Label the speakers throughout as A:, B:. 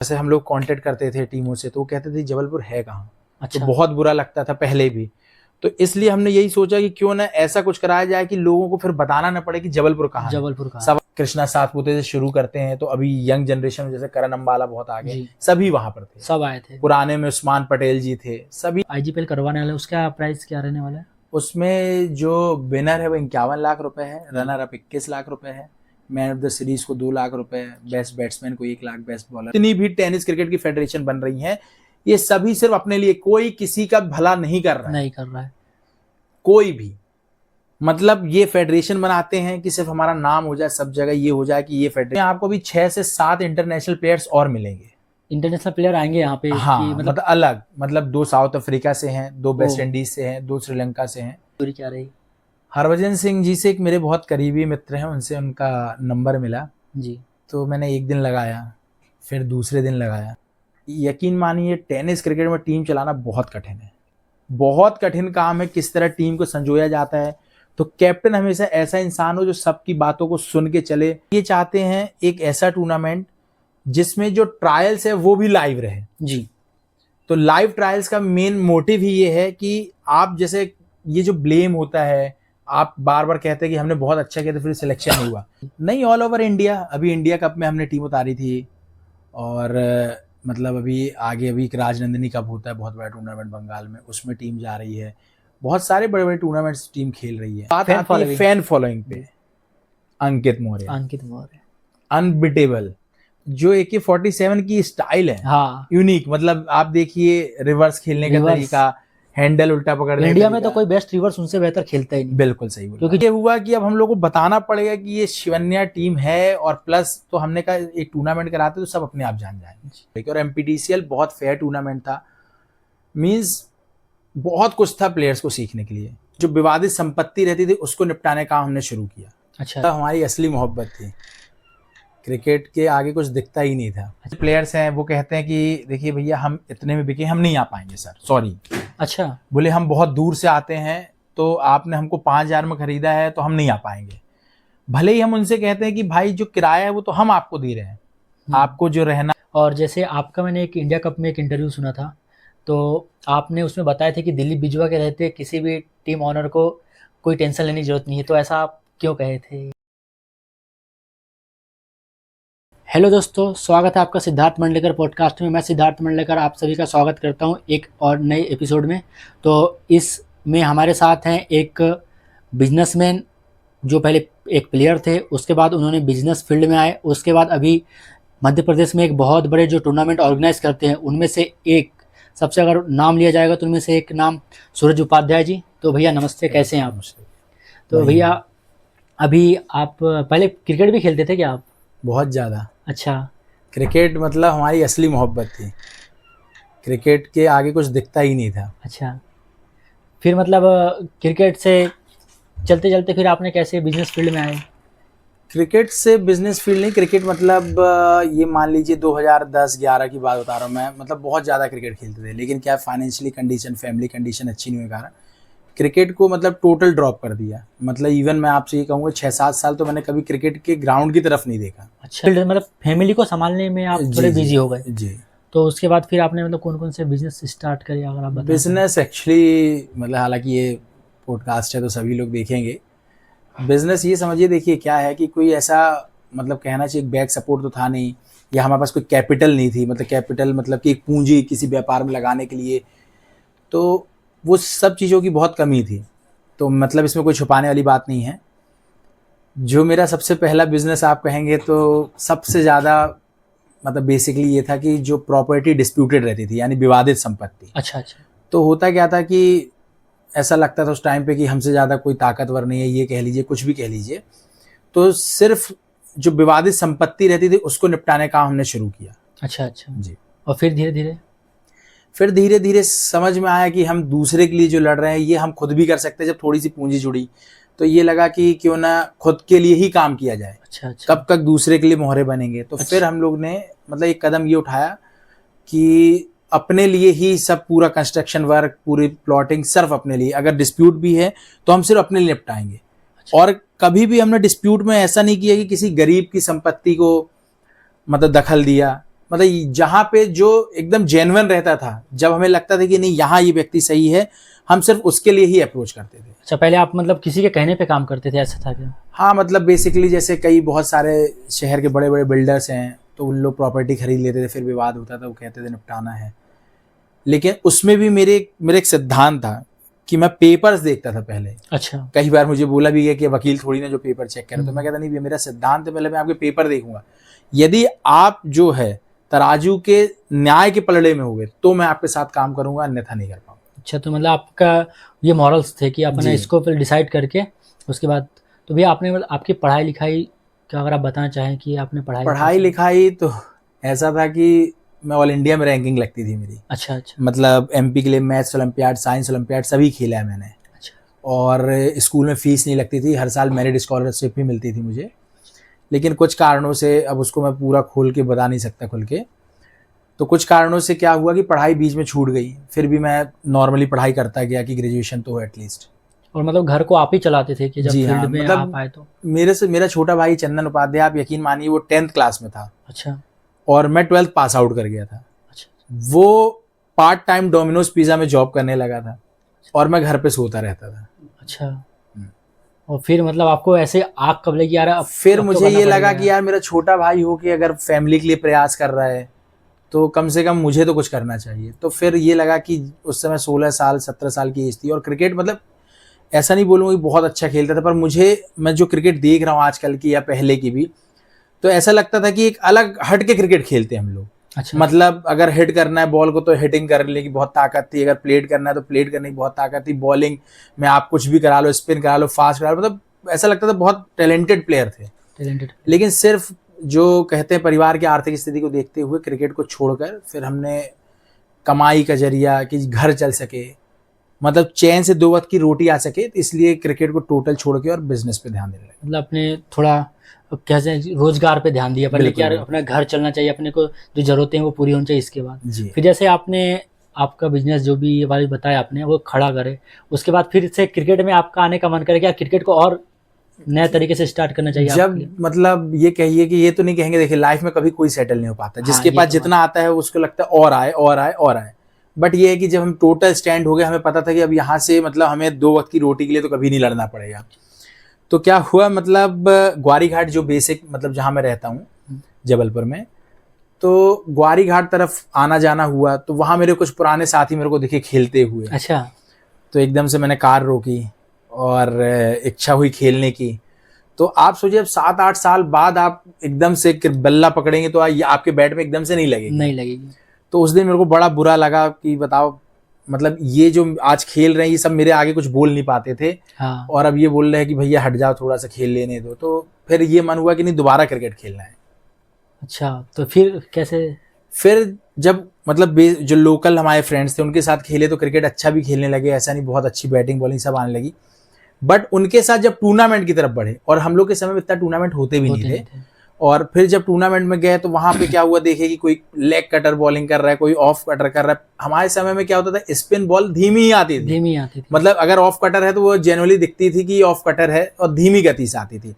A: जैसे हम लोग कांटेक्ट करते थे टीमों से तो वो कहते थे जबलपुर है कहाँ।
B: अच्छा।
A: तो बहुत बुरा लगता था पहले भी। तो इसलिए हमने यही सोचा कि क्यों ना ऐसा कुछ कराया जाए कि लोगों को फिर बताना ना पड़े कि जबलपुर कहाँ है।
B: जबलपुर का
A: सब कृष्णा सातपुते से शुरू करते हैं तो अभी यंग जनरेशन में जैसे करण अंबाला बहुत आगे,
B: जी।
A: सभी वहां पर थे।
B: सब आए थे।
A: पुराने में उस्मान पटेल जी थे, सभी।
B: आईजीपीएल करवाने वाले, उसका प्राइस क्या रहने वाला है?
A: उसमें जो विनर है वो 51 लाख रुपए है, रनर अप 21 लाख रुपए है, मैन ऑफ द सीरीज को 2 लाख रुपए है, बेस्ट बैट्समैन को 1 लाख, बेस्ट बॉलर। इतनी भी टेनिस क्रिकेट की फेडरेशन बन रही है, ये सभी सिर्फ अपने लिए, कोई किसी का भला नहीं कर रहा है। कोई भी, मतलब ये फेडरेशन बनाते हैं कि सिर्फ हमारा नाम हो जाए सब जगह, ये हो जाए कि ये फेडरेशन। आपको भी 6 से 7 इंटरनेशनल प्लेयर्स और मिलेंगे।
B: इंटरनेशनल प्लेयर आएंगे यहाँ पे?
A: हाँ, मतलब अलग, मतलब 2 साउथ अफ्रीका से हैं, 2 वेस्ट इंडीज से हैं, 2 श्रीलंका से हैं।
B: दूरी क्या रही?
A: हरभजन सिंह जी से एक मेरे बहुत करीबी मित्र हैं, उनसे उनका नंबर मिला
B: जी।
A: तो मैंने एक दिन लगाया, फिर दूसरे दिन लगाया। यकीन मानिए टेनिस क्रिकेट में टीम चलाना बहुत कठिन है, बहुत कठिन काम है। किस तरह टीम को संजोया जाता है, तो कैप्टन हमेशा ऐसा इंसान हो जो सबकी बातों को सुन के चले। ये चाहते हैं एक ऐसा टूर्नामेंट जिसमें जो ट्रायल्स है वो भी लाइव रहे।
B: जी।
A: तो लाइव ट्रायल्स का मेन मोटिव ही ये है कि आप जैसे ये जो ब्लेम होता है, आप बार बार कहते हैं कि हमने बहुत अच्छा किया तो फिर सिलेक्शन नहीं हुआ। नहीं, ऑल ओवर इंडिया, अभी इंडिया कप में हमने टीम उतारी थी, और मतलब अभी आगे अभी एक राजनंदिनी कप होता है, बहुत बड़ा टूर्नामेंट बंगाल में, उसमें टीम जा रही है। बहुत सारे बड़े बड़े टूर्नामेंट्स टीम खेल रही है। बात आती है फैन फॉलोइंग पे, अंकित मौर्य अनबिटेबल, जो AK-47 की स्टाइल है, हाँ, यूनिक। मतलब आप देखिए रिवर्स खेलने का तरीका, हैंडल उल्टा पकड़ने का।
B: इंडिया में तो कोई बेस्ट रिवर्स उनसे बेहतर खेलता ही नहीं।
A: बिल्कुल सही बोला। क्योंकि ये हुआ कि अब हम लोग को बताना पड़ेगा कि ये शिवन्या टीम है, और प्लस तो हमने कहा एक टूर्नामेंट कराते तो सब अपने आप जान जाएंगे। और MPTCL बहुत फेयर टूर्नामेंट था, मींस बहुत कुछ था प्लेयर्स को सीखने के लिए। जो विवादित संपत्ति रहती थी उसको निपटाने का हमने शुरू किया। अच्छा, तो हमारी असली मोहब्बत थी, क्रिकेट के आगे कुछ दिखता ही नहीं था। प्लेयर्स हैं वो कहते हैं कि देखिए भैया हम इतने में बिके, हम नहीं आ पाएंगे सर, सॉरी। अच्छा, बोले हम बहुत दूर से आते हैं तो आपने हमको 5,000 में खरीदा है तो हम नहीं आ पाएंगे। भले ही हम उनसे कहते हैं कि भाई जो किराया है वो तो हम आपको दे रहे हैं, आपको जो रहना।
B: और जैसे आपका मैंने एक इंडिया कप में एक इंटरव्यू सुना था, तो आपने उसमें बताया था कि दिलीप बिजवा के रहते किसी भी टीम ऑनर को कोई टेंशन लेने की जरूरत नहीं है, तो ऐसा आप क्यों कहे थे? हेलो दोस्तों, स्वागत है आपका सिद्धार्थ मंडलेकर पॉडकास्ट में। मैं सिद्धार्थ मंडलेकर आप सभी का स्वागत करता हूं एक और नए एपिसोड में। तो इसमें हमारे साथ हैं एक बिजनेसमैन जो पहले एक प्लेयर थे, उसके बाद उन्होंने बिजनेस फील्ड में आए, उसके बाद अभी मध्य प्रदेश में एक बहुत बड़े जो टूर्नामेंट ऑर्गेनाइज करते हैं उनमें से एक, सबसे अगर नाम लिया जाएगा तो उनमें से एक नाम सूरज उपाध्याय जी। तो भैया नमस्ते, कैसे हैं आप? तो भैया अभी आप पहले क्रिकेट भी खेलते थे क्या आप?
A: बहुत ज़्यादा।
B: अच्छा,
A: क्रिकेट मतलब हमारी असली मोहब्बत थी, क्रिकेट के आगे कुछ दिखता ही नहीं था।
B: अच्छा, फिर मतलब क्रिकेट से चलते चलते फिर आपने कैसे बिजनेस फील्ड में आए?
A: क्रिकेट से बिजनेस फील्ड नहीं, क्रिकेट मतलब ये मान लीजिए 2010-11 की बात बता रहा हूँ मैं। मतलब बहुत ज़्यादा क्रिकेट खेलते थे, लेकिन क्या फाइनेंशियली कंडीशन, फैमिली कंडीशन अच्छी नहीं होने के कारण क्रिकेट को मतलब टोटल ड्रॉप कर दिया। मतलब इवन मैं आपसे ये कहूँगा 6-7 साल तो मैंने कभी क्रिकेट के ग्राउंड की तरफ नहीं देखा।
B: अच्छा, मतलब फैमिली को संभालने में आप थोड़े बिजी हो गए।
A: जी।
B: तो उसके बाद फिर आपने मतलब कौन कौन से बिजनेस स्टार्ट करे, अगर आप बताएं?
A: बिजनेस एक्चुअली मतलब, हालांकि ये पॉडकास्ट है तो सभी लोग देखेंगे। बिजनेस ये समझिए, देखिए क्या है कि कोई ऐसा मतलब कहना चाहिए बैक सपोर्ट तो था नहीं, या हमारे पास कोई कैपिटल नहीं थी। मतलब कैपिटल मतलब कि एक पूंजी किसी व्यापार में लगाने के लिए, तो वो सब चीज़ों की बहुत कमी थी। तो मतलब इसमें कोई छुपाने वाली बात नहीं है। जो मेरा सबसे पहला बिजनेस आप कहेंगे तो सबसे ज़्यादा मतलब बेसिकली ये था कि जो प्रॉपर्टी डिस्प्यूटेड रहती थी, यानी विवादित संपत्ति।
B: अच्छा।
A: तो होता क्या था कि ऐसा लगता था उस टाइम पे कि हमसे ज़्यादा कोई ताकतवर नहीं है, ये कह लीजिए, कुछ भी कह लीजिए। तो सिर्फ जो विवादित संपत्ति रहती थी उसको निपटाने का हमने शुरू किया। अच्छा जी।
B: और फिर धीरे धीरे
A: समझ में आया कि हम दूसरे के लिए जो लड़ रहे हैं ये हम खुद भी कर सकते हैं। जब थोड़ी सी पूंजी जुड़ी तो ये लगा कि क्यों ना खुद के लिए ही काम किया जाए। अच्छा। कब तक दूसरे के लिए मोहरे बनेंगे। तो फिर हम लोग ने मतलब एक कदम ये उठाया कि अपने लिए ही सब पूरा कंस्ट्रक्शन वर्क, पूरी प्लॉटिंग सिर्फ अपने लिए। अगर डिस्प्यूट भी है तो हम सिर्फ अपने लिए निपटाएंगे। और कभी भी हमने डिस्प्यूट में ऐसा नहीं किया कि किसी गरीब की संपत्ति को मतलब दखल दिया, मतलब जहाँ पे जो एकदम जेन्युइन रहता था, जब हमें लगता था कि नहीं यहाँ ये व्यक्ति सही है, हम सिर्फ उसके लिए ही अप्रोच करते थे।
B: अच्छा, पहले आप मतलब किसी के कहने पे काम करते थे, ऐसा था क्या?
A: हाँ, मतलब बेसिकली जैसे कई बहुत सारे शहर के बड़े बड़े बिल्डर्स हैं, तो उन लोग प्रॉपर्टी खरीद लेते थे, फिर विवाद होता था, वो कहते थे निपटाना है। लेकिन उसमें भी मेरे एक सिद्धांत था कि मैं पेपर्स देखता था पहले।
B: अच्छा।
A: कई बार मुझे बोला भी गया कि वकील थोड़ी ना जो पेपर चेक करे, तो मैं कहता नहीं, मेरा सिद्धांत है, पहले मैं आपके पेपर देखूंगा। यदि आप जो है तराजू के न्याय के पलड़े में हुए तो मैं आपके साथ काम करूंगा, अन्यथा नहीं कर पाऊंगा।
B: अच्छा, तो मतलब आपका ये मॉरल्स थे कि आपने
A: जी।
B: इसको फिर डिसाइड करके उसके बाद तो भैया आपने मतलब आपकी पढ़ाई लिखाई का अगर आप बताना चाहें कि आपने
A: पढ़ाई लिखाई तो ऐसा था कि मैं ऑल इंडिया में रैंकिंग लगती थी मेरी।
B: अच्छा अच्छा।
A: मतलब एमपी के लिए मैथ्स ओलंपियाड, साइंस ओलंपियाड सभी खेला है मैंने।
B: अच्छा।
A: और स्कूल में फीस नहीं लगती थी, हर साल मेरिट स्कॉलरशिप भी मिलती थी मुझे। लेकिन कुछ कारणों से, अब उसको मैं पूरा खोल के बता नहीं सकता खुल के, तो कुछ कारणों से क्या हुआ कि पढ़ाई बीच में छूट गई। फिर भी मैं नॉर्मली पढ़ाई करता गया कि ग्रेजुएशन तो हो एटलीस्ट।
B: और मतलब घर को आप ही चलाते थे कि जब
A: जी
B: फील्ड
A: हाँ,
B: में
A: मतलब
B: आप आए तो?
A: मेरा छोटा भाई चंदन उपाध्याय, आप यकीन मानिए, वो 10th क्लास में था
B: अच्छा
A: और मैं 12th पास आउट कर गया था।
B: अच्छा।
A: वो पार्ट टाइम डोमिनोज पिज़्ज़ा में जॉब करने लगा था और मैं घर पे सोता रहता था।
B: अच्छा। और फिर मतलब आपको ऐसे आग कब लगी यार अब
A: फिर
B: अब तो
A: मुझे
B: करना
A: ये लगा
B: पड़ेगा
A: कि यार मेरा छोटा भाई हो कि अगर फैमिली के लिए प्रयास कर रहा है तो कम से कम मुझे तो कुछ करना चाहिए। तो फिर ये लगा कि उस समय 16 साल 17 साल की एज थी और क्रिकेट, मतलब ऐसा नहीं बोलूँगा कि बहुत अच्छा खेलता था, पर मैं जो क्रिकेट देख रहा हूँ आजकल की या पहले की भी, तो ऐसा लगता था कि एक अलग हट के क्रिकेट खेलते हैं हम लोग।
B: अच्छा।
A: मतलब अगर हिट करना है बॉल को तो हिटिंग करने की बहुत ताकत थी, अगर प्लेट करना है तो प्लेट करने की बहुत ताकत थी, बॉलिंग में आप कुछ भी करा लो, स्पिन करा लो, फास्ट करा लो, मतलब ऐसा लगता था बहुत टैलेंटेड प्लेयर थे।
B: टैलेंटेड।
A: लेकिन सिर्फ जो कहते हैं परिवार की आर्थिक स्थिति को देखते हुए क्रिकेट को छोड़कर फिर हमने कमाई का जरिया कि घर चल सके, मतलब चैन से 2 वक्त की रोटी आ सके, तो इसलिए क्रिकेट को टोटल छोड़ के और बिजनेस पे ध्यान देने लगे।
B: मतलब अपने थोड़ा कैसे रोजगार पे ध्यान दिया पहले कि
A: बिल्कुल,
B: यार
A: बिल्कुल।
B: अपना घर चलना चाहिए, अपने को जो जरूरतें हैं वो पूरी होनी चाहिए, इसके बाद
A: जी।
B: फिर जैसे आपने आपका बिजनेस जो भी ये वाली बताया आपने वो खड़ा करे, उसके बाद फिर से क्रिकेट में आपका आने का मन करे कि यार क्रिकेट को और नए तरीके से स्टार्ट करना चाहिए आपके लिए?
A: जब मतलब ये कहिए कि ये तो नहीं कहेंगे, देखिए लाइफ में कभी कोई सेटल नहीं हो पाता,
B: हाँ,
A: जिसके
B: ये
A: पास
B: तो
A: जितना आता है उसको लगता है और आए और आए और आए। बट ये है कि जब हम टोटल स्टैंड हो गए, हमें पता था कि अब यहाँ से मतलब हमें 2 वक्त की रोटी के लिए तो कभी नहीं लड़ना पड़ेगा। तो क्या हुआ, मतलब ग्वारी घाट जो बेसिक, मतलब जहाँ मैं रहता हूँ जबलपुर में, तो ग्वारी घाट तरफ आना जाना हुआ, तो वहाँ मेरे कुछ पुराने साथी मेरे को दिखे खेलते हुए।
B: अच्छा।
A: तो एकदम से मैंने कार रोकी और इच्छा हुई खेलने की। तो आप सोचिए, अब 7-8 साल बाद आप एकदम से बल्ला पकड़ेंगे तो ये आपके बैट में एकदम से नहीं लगेगी।
B: नहीं लगेगी।
A: तो उस दिन मेरे को बड़ा बुरा लगा कि बताओ, मतलब ये जो आज खेल रहे हैं ये सब मेरे आगे कुछ बोल नहीं पाते थे।
B: हाँ।
A: और अब ये बोल रहे हैं कि भैया हट जाओ, थोड़ा सा खेल लेने दो। तो फिर ये मन हुआ कि नहीं, दोबारा क्रिकेट खेलना है।
B: अच्छा, तो फिर कैसे?
A: फिर जब मतलब जो लोकल हमारे फ्रेंड्स थे उनके साथ खेले तो क्रिकेट अच्छा भी खेलने लगे, ऐसा नहीं, बहुत अच्छी बैटिंग बॉलिंग सब आने लगी। बट उनके साथ जब टूर्नामेंट की तरफ बढ़े, और हम लोग के समय में इतना टूर्नामेंट होते भी नहीं थे, और फिर जब टूर्नामेंट में गए तो वहां पे क्या हुआ, देखे कि कोई लेग कटर बॉलिंग कर रहा है, कोई ऑफ कटर कर रहा है। हमारे समय में क्या होता था, स्पिन बॉल धीमी ही आती थी। मतलब अगर ऑफ कटर है तो वो जनरली दिखती थी कि ऑफ कटर है और धीमी गति से आती थी।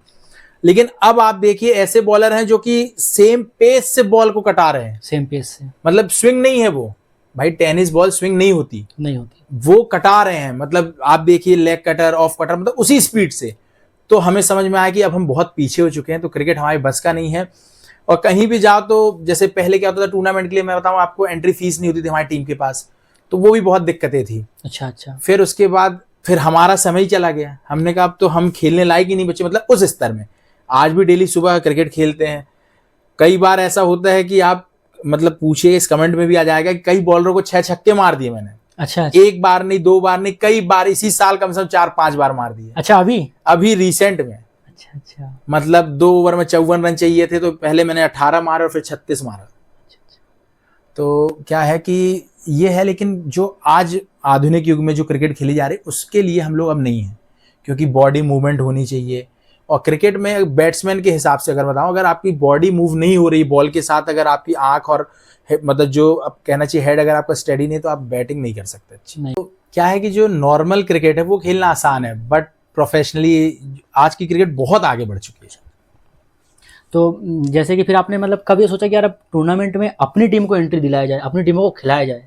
A: लेकिन अब आप देखिए ऐसे बॉलर हैं जो कि सेम पेस से बॉल को कटा रहे हैं,
B: सेम पेस से,
A: मतलब स्विंग नहीं है वो, भाई टेनिस बॉल स्विंग नहीं होती, वो कटा रहे हैं। मतलब आप देखिए लेग कटर ऑफ कटर, मतलब उसी स्पीड से। तो हमें समझ में आया कि अब हम बहुत पीछे हो चुके हैं, तो क्रिकेट हमारे बस का नहीं है। और कहीं भी जाओ तो जैसे पहले क्या होता था, टूर्नामेंट के लिए मैं बताऊं आपको, एंट्री फीस नहीं होती थी हमारी टीम के पास, तो वो भी बहुत दिक्कतें थी।
B: अच्छा अच्छा।
A: फिर उसके बाद फिर हमारा समय ही चला गया, हमने कहा अब तो हम खेलने लायक ही नहीं बचे, मतलब उस स्तर में। आज भी डेली सुबह क्रिकेट खेलते हैं। कई बार ऐसा होता है कि आप मतलब पूछिए, इस कमेंट में भी आ जाएगा कि कई बॉलरों को 6 छक्के मार दिए मैंने।
B: अच्छा।
A: एक बार नहीं, 2 बार नहीं, कई बार, इसी साल कम से कम 4-5 बार मार दिए।
B: अच्छा, अभी
A: रिसेंट में।
B: अच्छा अच्छा।
A: मतलब 2 ओवर में 54 रन चाहिए थे, तो पहले मैंने 18 मारे और फिर 36 मारा। तो क्या है कि ये है, लेकिन जो आज आधुनिक युग में जो क्रिकेट खेली जा रही है उसके लिए हम लोग अब नहीं है, क्योंकि बॉडी मूवमेंट होनी चाहिए। और क्रिकेट में बैट्समैन के हिसाब से अगर बताऊं, अगर आपकी बॉडी मूव नहीं हो रही बॉल के साथ, अगर आपकी आंख और मतलब जो अब कहना चाहिए हेड अगर आपका स्टेडी नहीं, तो आप बैटिंग नहीं कर सकते अच्छी। तो क्या है कि जो नॉर्मल क्रिकेट है वो खेलना आसान है, बट प्रोफेशनली आज की क्रिकेट बहुत आगे बढ़ चुकी है।
B: तो जैसे कि फिर आपने मतलब कब ये सोचा कि यार अब टूर्नामेंट में अपनी टीम को एंट्री दिलाया जाए, अपनी टीमों को खिलाया जाए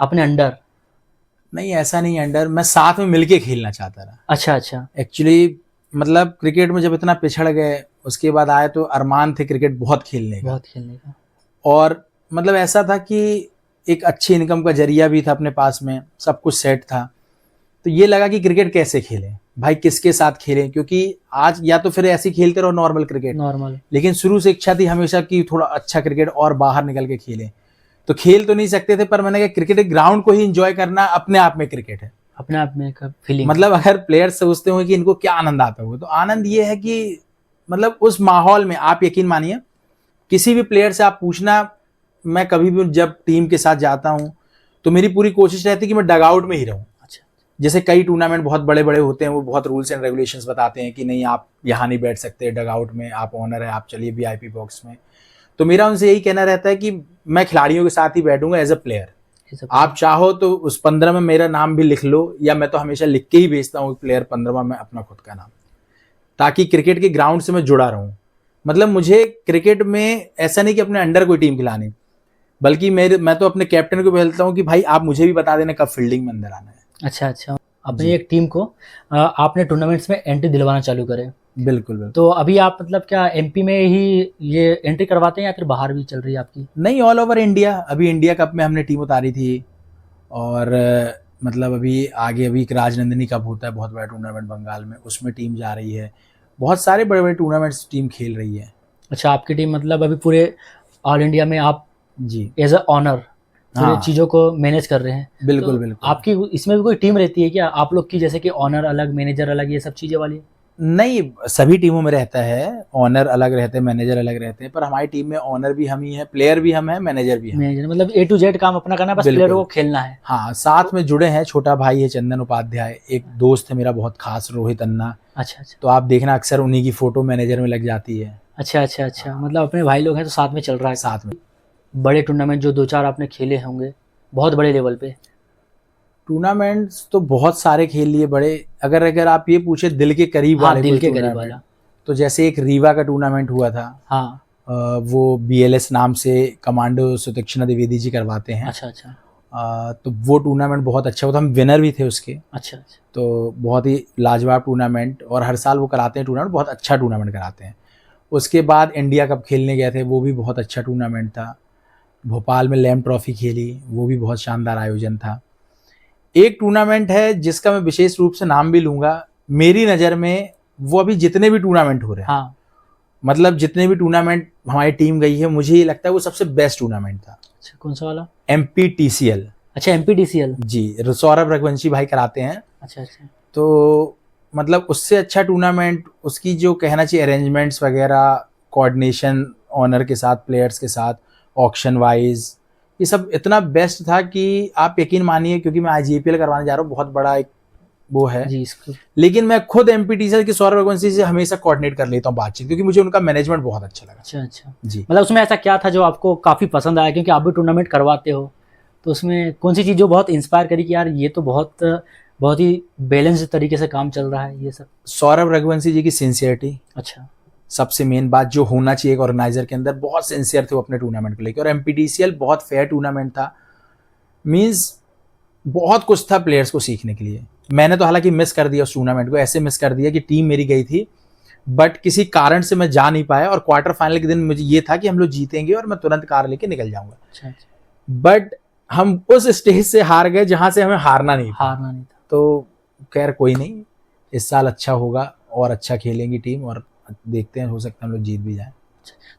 B: अपने अंडर?
A: नहीं, ऐसा नहीं अंडर, मैं साथ में मिलके खेलना चाहता था
B: अच्छा अच्छा।
A: एक्चुअली। मतलब क्रिकेट में जब इतना पिछड़ गए, उसके बाद आए तो अरमान थे क्रिकेट बहुत खेलने का।
B: बहुत खेलने का।
A: और मतलब ऐसा था कि एक अच्छी इनकम का जरिया भी था अपने पास में, सब कुछ सेट था। तो ये लगा कि क्रिकेट कैसे खेलें भाई, किसके साथ खेलें, क्योंकि आज या तो फिर ऐसे ही खेलते रहो नॉर्मल क्रिकेट,
B: नॉर्मल,
A: लेकिन शुरू से इच्छा थी हमेशा कि थोड़ा अच्छा क्रिकेट और बाहर निकल के खेलें। तो खेल तो नहीं सकते थे, पर मैंने कहा क्रिकेट ग्राउंड को ही एंजॉय करना अपने आप में क्रिकेट है।
B: अपने आप में एक फीलिंग।
A: मतलब अगर प्लेयर्स सोचते हो कि इनको क्या आनंद आता होगा, तो आनंद ये है कि मतलब उस माहौल में आप यकीन मानिए, किसी भी प्लेयर से आप पूछना, मैं कभी भी जब टीम के साथ जाता हूं तो मेरी पूरी कोशिश रहती है कि मैं डगआउट में ही रहूं।
B: अच्छा।
A: जैसे कई टूर्नामेंट बहुत बड़े बड़े होते हैं, वो बहुत रूल्स एंड रेगुलेशंस बताते हैं कि नहीं आप यहाँ नहीं बैठ सकते डगआउट में, आप ऑनर है, आप चलिए वीआईपी बॉक्स में। तो मेरा उनसे यही कहना रहता है कि मैं खिलाड़ियों के साथ ही बैठूंगा एज अ प्लेयर। आप चाहो तो उस 15 में मेरा नाम भी लिख लो, या मैं तो हमेशा लिख के ही भेजता हूँ प्लेयर 15 में अपना खुद का नाम, ताकि क्रिकेट के ग्राउंड से मैं जुड़ा रहूं। मतलब मुझे क्रिकेट में ऐसा नहीं कि अपने अंडर कोई टीम खिलानी, बल्कि मैं तो अपने कैप्टन को बोलता हूँ कि भाई आप मुझे भी बता देना कब फील्डिंग में अंदर आना है।
B: अच्छा अच्छा। अपनी एक टीम को आपने टूर्नामेंट्स में एंट्री दिलवाना चालू करे।
A: बिल्कुल बिल्कुल।
B: तो अभी आप मतलब क्या एमपी में ही ये एंट्री करवाते हैं या फिर बाहर भी चल रही है आपकी?
A: नहीं, ऑल ओवर इंडिया। अभी इंडिया कप में हमने टीम उतारी थी, और मतलब अभी आगे अभी एक राजनंदिनी कप होता है, बहुत बड़ा टूर्नामेंट बंगाल में, उसमें टीम जा रही है। बहुत सारे बड़े बड़े टूर्नामेंट्स टीम खेल रही है।
B: अच्छा, आपकी टीम मतलब अभी पूरे ऑल इंडिया में आप
A: जी
B: एज अ ऑनर पूरे
A: हाँ
B: चीज़ों को मैनेज कर रहे हैं?
A: बिल्कुल
B: तो
A: बिल्कुल।
B: आपकी इसमें भी कोई टीम रहती है क्या आप लोग की, जैसे कि ऑनर अलग मैनेजर अलग ये सब चीज़ें वाली?
A: नहीं, सभी टीमों में रहता है, ऑनर अलग रहते हैं, मैनेजर अलग रहते हैं, पर हमारी टीम में ऑनर भी हम ही हैं, प्लेयर भी हम हैं, मैनेजर भी हम हैं।
B: मैनेजर मतलब A to Z काम अपना करना है, बस
A: बिल्कुल।
B: प्लेयरों को खेलना है।
A: हाँ, साथ में जुड़े हैं, छोटा भाई है चंदन उपाध्याय, एक दोस्त है मेरा बहुत खास रोहित अन्ना।
B: अच्छा अच्छा।
A: तो आप देखना अक्सर उन्हीं की फोटो मैनेजर में लग जाती है।
B: अच्छा अच्छा अच्छा, मतलब अपने भाई लोग हैं तो साथ में चल रहा है।
A: साथ में
B: बड़े टूर्नामेंट जो 2-4 आपने खेले होंगे बहुत बड़े लेवल पे?
A: टूर्नामेंट्स तो बहुत सारे खेल लिए बड़े। अगर आप ये पूछे दिल के करीब
B: हाँ,
A: वाले
B: दिल
A: कोई
B: के करीब
A: टूर्नामेंट,
B: वाला।
A: तो जैसे एक रीवा का टूर्नामेंट हुआ था।
B: हाँ।
A: वो BLS नाम से कमांडो सुतीक्षणा द्विवेदी जी करवाते हैं।
B: अच्छा अच्छा।
A: तो वो टूर्नामेंट बहुत अच्छा हुआ था, हम विनर भी थे उसके।
B: अच्छा अच्छा।
A: तो बहुत ही लाजवाब टूर्नामेंट, और हर साल वो कराते हैं टूर्नामेंट, बहुत अच्छा टूर्नामेंट कराते हैं। उसके बाद इंडिया कप खेलने गए थे, वो भी बहुत अच्छा टूर्नामेंट था। भोपाल में लैम ट्रॉफी खेली, वो भी बहुत शानदार आयोजन था। एक टूर्नामेंट है जिसका मैं विशेष रूप से नाम भी लूँगा, मेरी नज़र में वो अभी जितने भी टूर्नामेंट हो रहे हैं,
B: हाँ।
A: मतलब जितने भी टूर्नामेंट हमारी टीम गई है, मुझे ये लगता है वो सबसे बेस्ट टूर्नामेंट था।
B: अच्छा, कौन सा वाला?
A: MPTCL।
B: अच्छा, MPTCL।
A: जी, सौरभ रघुवंशी भाई कराते हैं।
B: अच्छा अच्छा।
A: तो मतलब उससे अच्छा टूर्नामेंट, उसकी जो कहना चाहिए अरेंजमेंट्स वगैरह, कोऑर्डिनेशन ऑनर के साथ, प्लेयर्स के साथ, ऑक्शन वाइज, ये सब इतना बेस्ट था कि आप यकीन मानिए, क्योंकि मैं आज IPL करवाने जा रहा हूँ, बहुत बड़ा एक वो है
B: जी इसको।
A: लेकिन मैं खुद MPTCL के सौरभ रघुवंशी से हमेशा कोऑर्डिनेट कर लेता हूँ बातचीत, क्योंकि मुझे उनका मैनेजमेंट बहुत अच्छा लगा।
B: अच्छा अच्छा।
A: जी।
B: मतलब उसमें ऐसा क्या था जो आपको काफ़ी पसंद आया, क्योंकि आप भी टूर्नामेंट करवाते हो, तो उसमें कौन सी चीज़ जो बहुत इंस्पायर करी कि यार ये तो बहुत ही बैलेंस तरीके से काम चल रहा है ये सब?
A: सौरभ रघुवंशी जी की सिंसियरिटी,
B: अच्छा।
A: सबसे मेन बात जो होना चाहिए एक ऑर्गेनाइजर के अंदर, बहुत सिंसियर थे वो अपने टूर्नामेंट को लेकर। और MPTCL बहुत फेयर टूर्नामेंट था, मींस बहुत कुछ था प्लेयर्स को सीखने के लिए। मैंने तो हालांकि मिस कर दिया उस टूर्नामेंट को, ऐसे मिस कर दिया कि टीम मेरी गई थी, बट किसी कारण से मैं जा नहीं पाया, और क्वार्टर फाइनल के दिन मुझे ये था कि हम लोग जीतेंगे और मैं तुरंत कार लेके निकल जाऊंगा।
B: अच्छा अच्छा।
A: बट हम उस स्टेज से हार गए जहां से हमें हारना नहीं था। तो खैर कोई नहीं, इस साल अच्छा होगा और अच्छा खेलेंगी टीम, और देखते हैं, हो सकता है हम लोग जीत भी जाएं।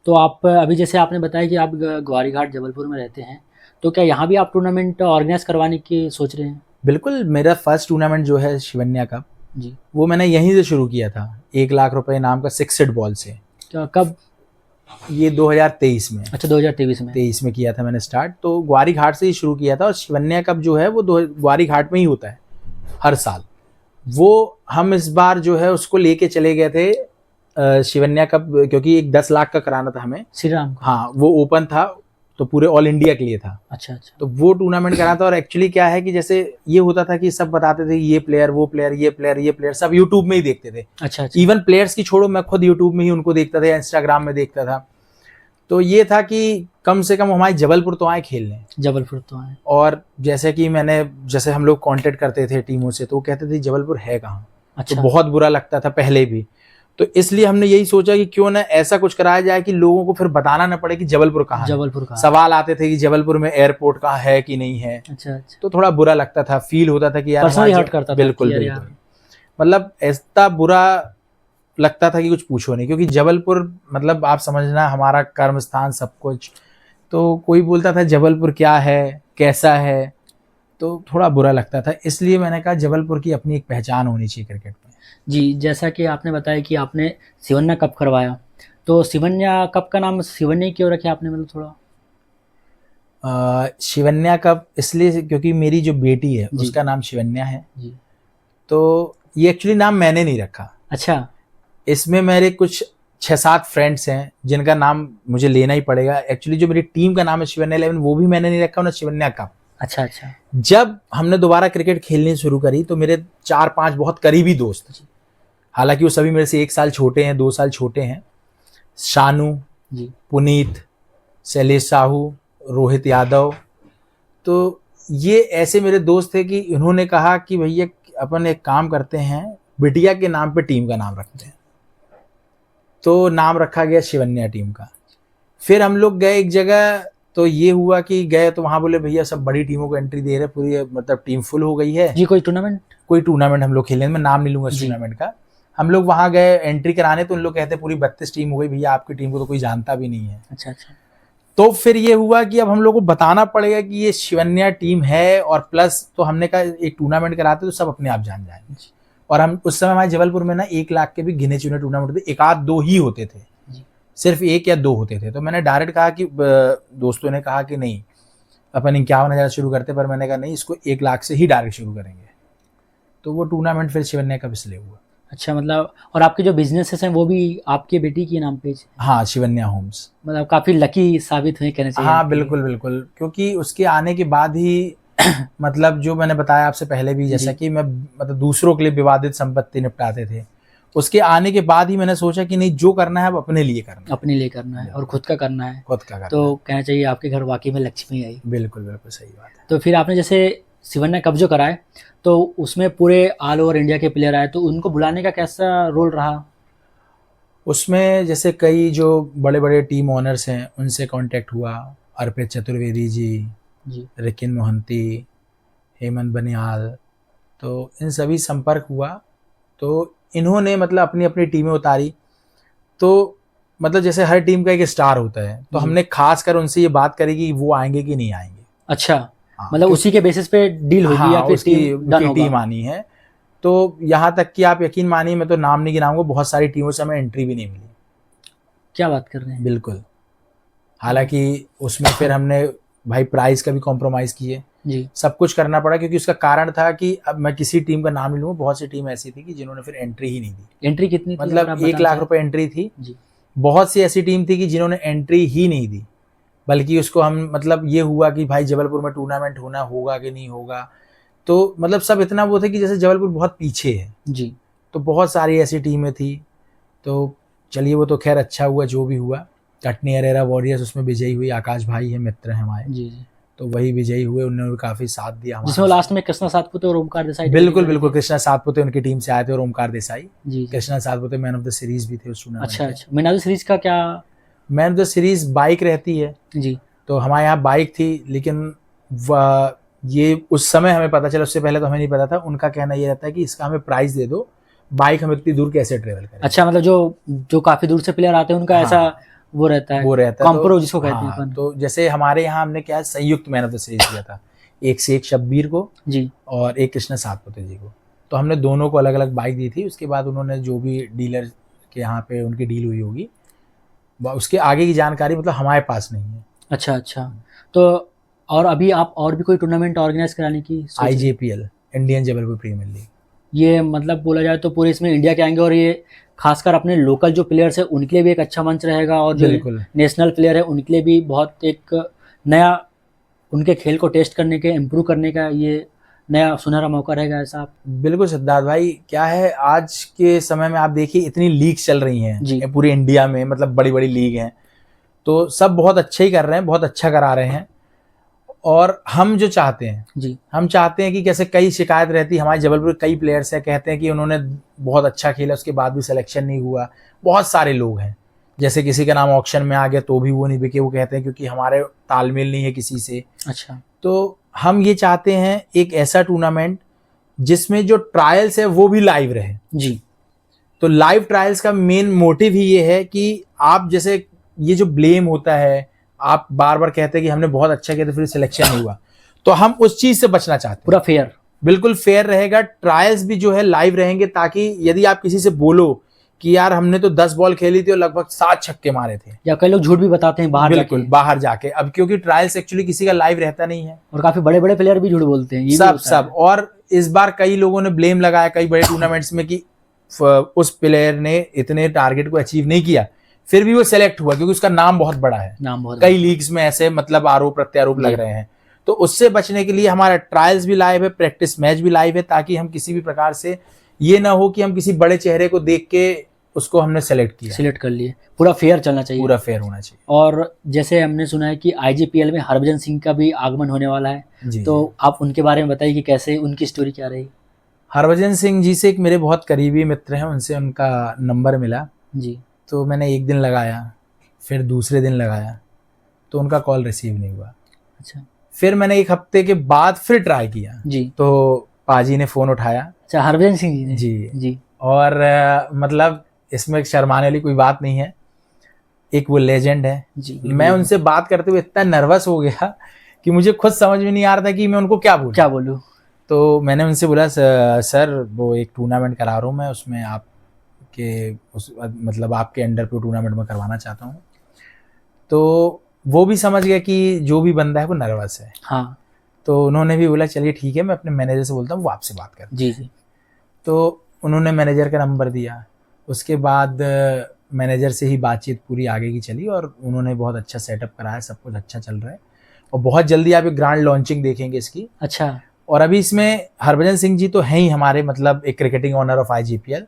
B: तो आप अभी जैसे आपने बताया कि आप ग्वारी घाट जबलपुर में रहते हैं, तो क्या यहाँ भी आप टूर्नामेंट ऑर्गेनाइज करवाने की सोच रहे हैं?
A: बिल्कुल, मेरा फर्स्ट टूर्नामेंट जो है शिवन्या कप,
B: जी,
A: वो मैंने यहीं से शुरू किया था, 1 लाख रुपए नाम का 6 बॉल से।
B: क्या कब?
A: ये 2023 में।
B: अच्छा, 2023 में।
A: 23 में किया था मैंने स्टार्ट, तो ग्वारी घाट से ही शुरू किया था। और शिवन्या कप जो है वो ग्वारी घाट में ही होता है हर साल। वो हम इस बार जो है उसको लेके चले गए थे शिवन्या कप, क्योंकि एक 10 लाख का कराना था हमें।
B: श्री राम का?
A: हाँ, वो ओपन था, तो पूरे ऑल इंडिया के लिए था।
B: अच्छा अच्छा।
A: तो वो टूर्नामेंट करा था। और एक्चुअली क्या है कि जैसे ये होता था कि सब बताते थे ये प्लेयर वो प्लेयर ये प्लेयर ये प्लेयर, सब यूट्यूब में ही देखते थे।
B: अच्छा अच्छा।
A: इवन प्लेयर्स की छोड़ो, मैं खुद यूट्यूब में ही उनको देखता था या इंस्टाग्राम में देखता था। तो ये था कि कम से कम हमारे जबलपुर तो आए खेलने,
B: जबलपुर तो आए।
A: और जैसे कि जैसे हम लोग कांटेक्ट करते थे टीमों से, तो वो कहते थे जबलपुर है कहाँ।
B: अच्छा।
A: तो बहुत बुरा लगता था पहले भी। तो इसलिए हमने यही सोचा कि क्यों ना ऐसा कुछ कराया जाए कि लोगों को फिर बताना न पड़े कि जबलपुर कहाँ है।
B: जबलपुर कहाँ है।
A: सवाल आते थे कि जबलपुर में एयरपोर्ट कहाँ है कि नहीं है।
B: अच्छा अच्छा।
A: तो थोड़ा बुरा लगता था, फील होता था कि यार
B: पर्सनली हर्ट करता था।
A: बिल्कुल
B: यार
A: बिल्कुल, मतलब ऐसा बुरा लगता था कि कुछ पूछो नहीं। क्योंकि जबलपुर मतलब आप समझना हमारा कर्म स्थान सब कुछ। तो कोई बोलता था जबलपुर क्या है कैसा है, तो थोड़ा बुरा लगता था। इसलिए मैंने कहा जबलपुर की अपनी एक पहचान होनी चाहिए क्रिकेट में।
B: जी, जैसा कि आपने बताया कि आपने सिवन्या कप करवाया, तो सिवन्या कप का नाम सिवन्या क्यों रखे आपने, मतलब थोड़ा?
A: शिवन्या कप इसलिए क्योंकि मेरी जो बेटी है
B: जी।
A: उसका नाम शिवन्या है।
B: जी।
A: तो ये एक्चुअली नाम मैंने नहीं रखा।
B: अच्छा।
A: इसमें मेरे कुछ 6-7 फ्रेंड्स हैं जिनका नाम मुझे लेना ही पड़ेगा। एक्चुअली जो मेरी टीम का नाम है शिवन्या 11, वो भी मैंने नहीं रखा, ना शिवन्या कप।
B: अच्छा अच्छा।
A: जब हमने दोबारा क्रिकेट खेलनी शुरू करी तो मेरे 4-5 बहुत करीबी दोस्त, हालांकि वो सभी मेरे से 1 साल छोटे हैं 2 साल छोटे हैं, शानू
B: जी।
A: पुनीत, शैलेश साहू, रोहित यादव, तो ये ऐसे मेरे दोस्त थे कि इन्होंने कहा कि भैया अपन एक काम करते हैं, बिटिया के नाम पे टीम का नाम रखते हैं। तो नाम रखा गया शिवन्या टीम का। फिर हम लोग गए एक जगह, तो ये हुआ कि गए तो वहाँ बोले भैया सब बड़ी टीमों को एंट्री दे रहे, पूरी मतलब टीम फुल हो गई है
B: जी। कोई टूर्नामेंट
A: हम लोग खेलें, मैं नाम नहीं लूंगा इस
B: जी।
A: टूर्नामेंट का। हम लोग वहाँ गए एंट्री कराने, तो उन लोग कहते पूरी 32 टीम हो गई भैया, आपकी टीम को तो कोई जानता भी नहीं है।
B: अच्छा अच्छा।
A: तो फिर ये हुआ कि अब हम लोग को बताना पड़ेगा कि ये शिवन्या टीम है, और प्लस तो हमने कहा एक टूर्नामेंट कराते तो सब अपने आप जान जाएंगे। और हम उस समय हमारे जबलपुर में ना 1 लाख के भी गिने चुने टूर्नामेंट होते, 1-2 ही होते थे, सिर्फ 1 या 2 होते थे। तो मैंने डायरेक्ट कहा कि दोस्तों ने कहा कि नहीं अपन 51,000 शुरू करते, पर मैंने कहा नहीं इसको 1 लाख से ही डायरेक्ट शुरू करेंगे। तो वो टूर्नामेंट फिर शिवन्या कप इसलिए हुआ।
B: अच्छा, मतलब और आपके जो बिजनेसेस हैं वो भी आपके बेटी के नाम पे?
A: हाँ, शिवन्या होम्स।
B: मतलब काफी लकी साबित हुए कहना चाहिए।
A: हाँ बिल्कुल बिल्कुल, क्योंकि उसके आने के बाद ही मतलब जो मैंने बताया आपसे पहले भी, जैसा कि मैं मतलब दूसरों के लिए विवादित संपत्ति निपटाते थे, उसके आने के बाद ही मैंने सोचा कि नहीं जो करना है अब अपने लिए करना है
B: और खुद का करना है।
A: तो
B: कहना चाहिए आपके घर वाकई में लक्ष्मी आई।
A: बिल्कुल बिल्कुल सही बात है।
B: तो फिर आपने जैसे शिवन्या कप जो कराए, तो उसमें पूरे ऑल ओवर इंडिया के प्लेयर आए, तो उनको बुलाने का कैसा रोल रहा?
A: उसमें जैसे कई जो बड़े बड़े टीम ओनर्स हैं उनसे कांटेक्ट हुआ, अर्पित चतुर्वेदी जी, रिकिन मोहंती, हेमंत बनियाल, तो इन सभी संपर्क हुआ। तो इन्होंने मतलब अपनी अपनी टीमें उतारी। तो मतलब जैसे हर टीम का एक स्टार होता है, तो हमने खास कर उनसे ये बात करी कि वो आएंगे कि नहीं आएंगे।
B: अच्छा। मतलब उसी के बेसिस पे डील होगी या फिर
A: टीम आनी है। तो यहाँ तक कि आप यकीन मानिए, मैं तो नाम नहीं गिनाऊंगा, बहुत सारी टीमों से हमें एंट्री भी नहीं मिली।
B: क्या बात कर रहे हैं?
A: बिल्कुल। हालांकि उसमें फिर हमने भाई प्राइस का भी कॉम्प्रोमाइज किए
B: जी,
A: सब कुछ करना पड़ा, क्योंकि उसका कारण था कि अब मैं किसी टीम का नाम नहीं लूंगा, बहुत सी टीम ऐसी थी कि जिन्होंने फिर एंट्री ही नहीं दी।
B: एंट्री कितनी थी?
A: मतलब 1 लाख रुपए एंट्री थी
B: जी।
A: बहुत सी ऐसी टीम थी कि जिन्होंने एंट्री ही नहीं दी, बल्कि उसको हम मतलब ये हुआ कि भाई जबलपुर में टूर्नामेंट होगा कि नहीं होगा। तो मतलब सब इतना वो थे कि जैसे जबलपुर बहुत पीछे है
B: जी।
A: तो बहुत सारी ऐसी टीमें थी। तो चलिए वो तो खैर अच्छा हुआ जो भी हुआ। कटनी अरेरा वॉरियर्स उसमें विजयी हुई, आकाश भाई है, मित्र है हमारे
B: जी।
A: तो वही विजयी हुए, उन्होंने काफी साथ दिया हमारा।
B: जिसमें लास्ट में कृष्णा सातपुते और ओमकार देसाई।
A: बिल्कुल बिल्कुल, कृष्णा सातपुते उनकी टीम से आए थे और ओमकार देसाई।
B: जी।
A: Krishna Satpute man of the series भी थे उस टूर्नामेंट।
B: अच्छा अच्छा। मैन ऑफ द सीरीज का क्या?
A: Man of the series bike रहती है
B: जी।
A: तो हमारे यहाँ बाइक थी, लेकिन ये उस समय हमें पता चला, उससे पहले तो हमें नहीं पता था। उनका कहना ये रहता है कि इसका हमें प्राइस दे दो, बाइक हम इतनी दूर कैसे ट्रेवल करें।
B: अच्छा, मतलब जो काफी दूर से प्लेयर आते हैं उनका ऐसा वो रहता है कॉम्प्रो जिसको कहते हैं अपन।
A: तो जैसे हमारे यहाँ हमने क्या संयुक्त मैन ऑफ द सीरीज किया था, एक से एक शब्बीर को
B: जी
A: और एक कृष्णा सातपुते जी को। तो हमने दोनों को अलग अलग बाइक दी थी। उसके बाद उन्होंने जो भी डीलर के यहाँ पे उनकी डील हुई होगी, उसके आगे की जानकारी मतलब हमारे पास नहीं है।
B: अच्छा अच्छा। तो और अभी आप और भी कोई टूर्नामेंट ऑर्गेनाइज कराने की?
A: IJPL, Indian Jabalpur premier league,
B: ये मतलब बोला जाए तो पूरे इसमें इंडिया के आएंगे, और ये खासकर अपने लोकल जो प्लेयर्स है उनके लिए भी एक अच्छा मंच रहेगा, और जो नेशनल प्लेयर है उनके लिए भी बहुत एक नया उनके खेल को टेस्ट करने के, इम्प्रूव करने का ये नया सुनहरा मौका रहेगा ऐसा आप?
A: बिल्कुल सिद्धार्थ भाई, क्या है आज के समय में आप देखिए इतनी लीग चल रही
B: जी।
A: हैं पूरे इंडिया में, मतलब बड़ी बड़ी लीग हैं, तो सब बहुत अच्छे ही कर रहे हैं, बहुत अच्छा करा रहे हैं। और हम जो चाहते हैं
B: जी,
A: हम चाहते हैं कि कैसे कई शिकायत रहती है हमारे जबलपुर के कई प्लेयर्स हैं, कहते हैं कि उन्होंने बहुत अच्छा खेला उसके बाद भी सिलेक्शन नहीं हुआ। बहुत सारे लोग हैं, जैसे किसी का नाम ऑक्शन में आ गया तो भी वो नहीं बिके, वो कहते हैं क्योंकि हमारे तालमेल नहीं है किसी से।
B: अच्छा।
A: तो हम ये चाहते हैं एक ऐसा टूर्नामेंट जिसमें जो ट्रायल्स है वो भी लाइव रहे।
B: जी,
A: तो लाइव ट्रायल्स का मेन मोटिव ही ये है कि आप जैसे ये जो ब्लेम होता है, आप बार बार कहते हैं कि हमने बहुत अच्छा किया तो फिर सिलेक्शन नहीं हुआ, तो हम उस चीज से बचना चाहते हैं।
B: पूरा फेयर,
A: बिल्कुल फेयर रहेगा, ट्रायल्स भी जो है लाइव रहेंगे, ताकि यदि आप किसी से बोलो कि यार हमने तो 10 बॉल खेली थी और लगभग 7 छक्के मारे थे,
B: या कई लोग झूठ भी बताते हैं बाहर
A: बिल्कुल
B: जाके।
A: बाहर जाके, अब क्योंकि ट्रायल्स एक्चुअली किसी का लाइव रहता नहीं है,
B: और काफी बड़े बड़े प्लेयर भी झूठ बोलते हैं, ये भी
A: सब
B: होता है।
A: सब। और इस बार कई लोगों ने ब्लेम लगाया कई बड़े टूर्नामेंट्स में कि उस प्लेयर ने इतने टारगेट को अचीव नहीं किया, फिर भी वो सेलेक्ट हुआ क्योंकि उसका नाम बहुत बड़ा है।
B: नाम बहुत
A: कई लीग्स में ऐसे मतलब आरोप प्रत्यारोप लग रहे हैं, तो उससे बचने के लिए हमारा ट्रायल्स भी लाइव है, प्रैक्टिस मैच भी लाइव है, ताकि हम किसी भी प्रकार से ये ना हो कि हम किसी बड़े चेहरे को देख के उसको हमने सिलेक्ट
B: कर लिए। पूरा फेयर चलना चाहिए,
A: पूरा फेयर होना चाहिए।
B: और जैसे हमने सुना है कि आईजीपीएल में हरभजन सिंह का भी आगमन होने वाला है,
A: जी,
B: तो आप उनके बारे में बताइए कि कैसे उनकी स्टोरी क्या रही?
A: हरभजन सिंह जी से एक मेरे बहुत करीबी मित्र हैं, उनसे उनका नंबर मिला,
B: जी,
A: तो मैंने एक दिन लगाया, फिर दूसरे दिन लगाया तो उनका कॉल रिसीव नहीं हुआ।
B: अच्छा।
A: फिर मैंने एक हफ्ते के बाद फिर ट्राई किया,
B: जी,
A: तो पाजी ने फोन उठाया।
B: अच्छा, हरभजन सिंह जी ने?
A: जी
B: जी,
A: और मतलब इसमें शर्माने वाली कोई बात नहीं है, एक वो लेजेंड है
B: जी।
A: मैं उनसे बात करते हुए इतना नर्वस हो गया कि मुझे खुद समझ में नहीं आ रहा था कि मैं उनको क्या बोलूं। तो मैंने उनसे बोला सर वो एक टूर्नामेंट करा रहा हूँ मैं, उसमें आपके मतलब आपके अंडर पे टूर्नामेंट में करवाना चाहता हूँ। तो वो भी समझ गया कि जो भी बंदा है वो नर्वस है।
B: हाँ।
A: तो उन्होंने भी बोला चलिए ठीक है, मैं अपने मैनेजर से बोलता हूँ वो आपसे बात कर।
B: जी, जी।
A: तो उन्होंने मैनेजर का नंबर दिया, उसके बाद मैनेजर से ही बातचीत पूरी आगे की चली और उन्होंने बहुत अच्छा सेटअप कराया, सब कुछ अच्छा चल रहा है और बहुत जल्दी आप एक ग्रांड लॉन्चिंग देखेंगे इसकी।
B: अच्छा।
A: और अभी इसमें हरभजन सिंह जी तो हैं ही हमारे मतलब एक क्रिकेटिंग ऑनर ऑफ आईजीपीएल,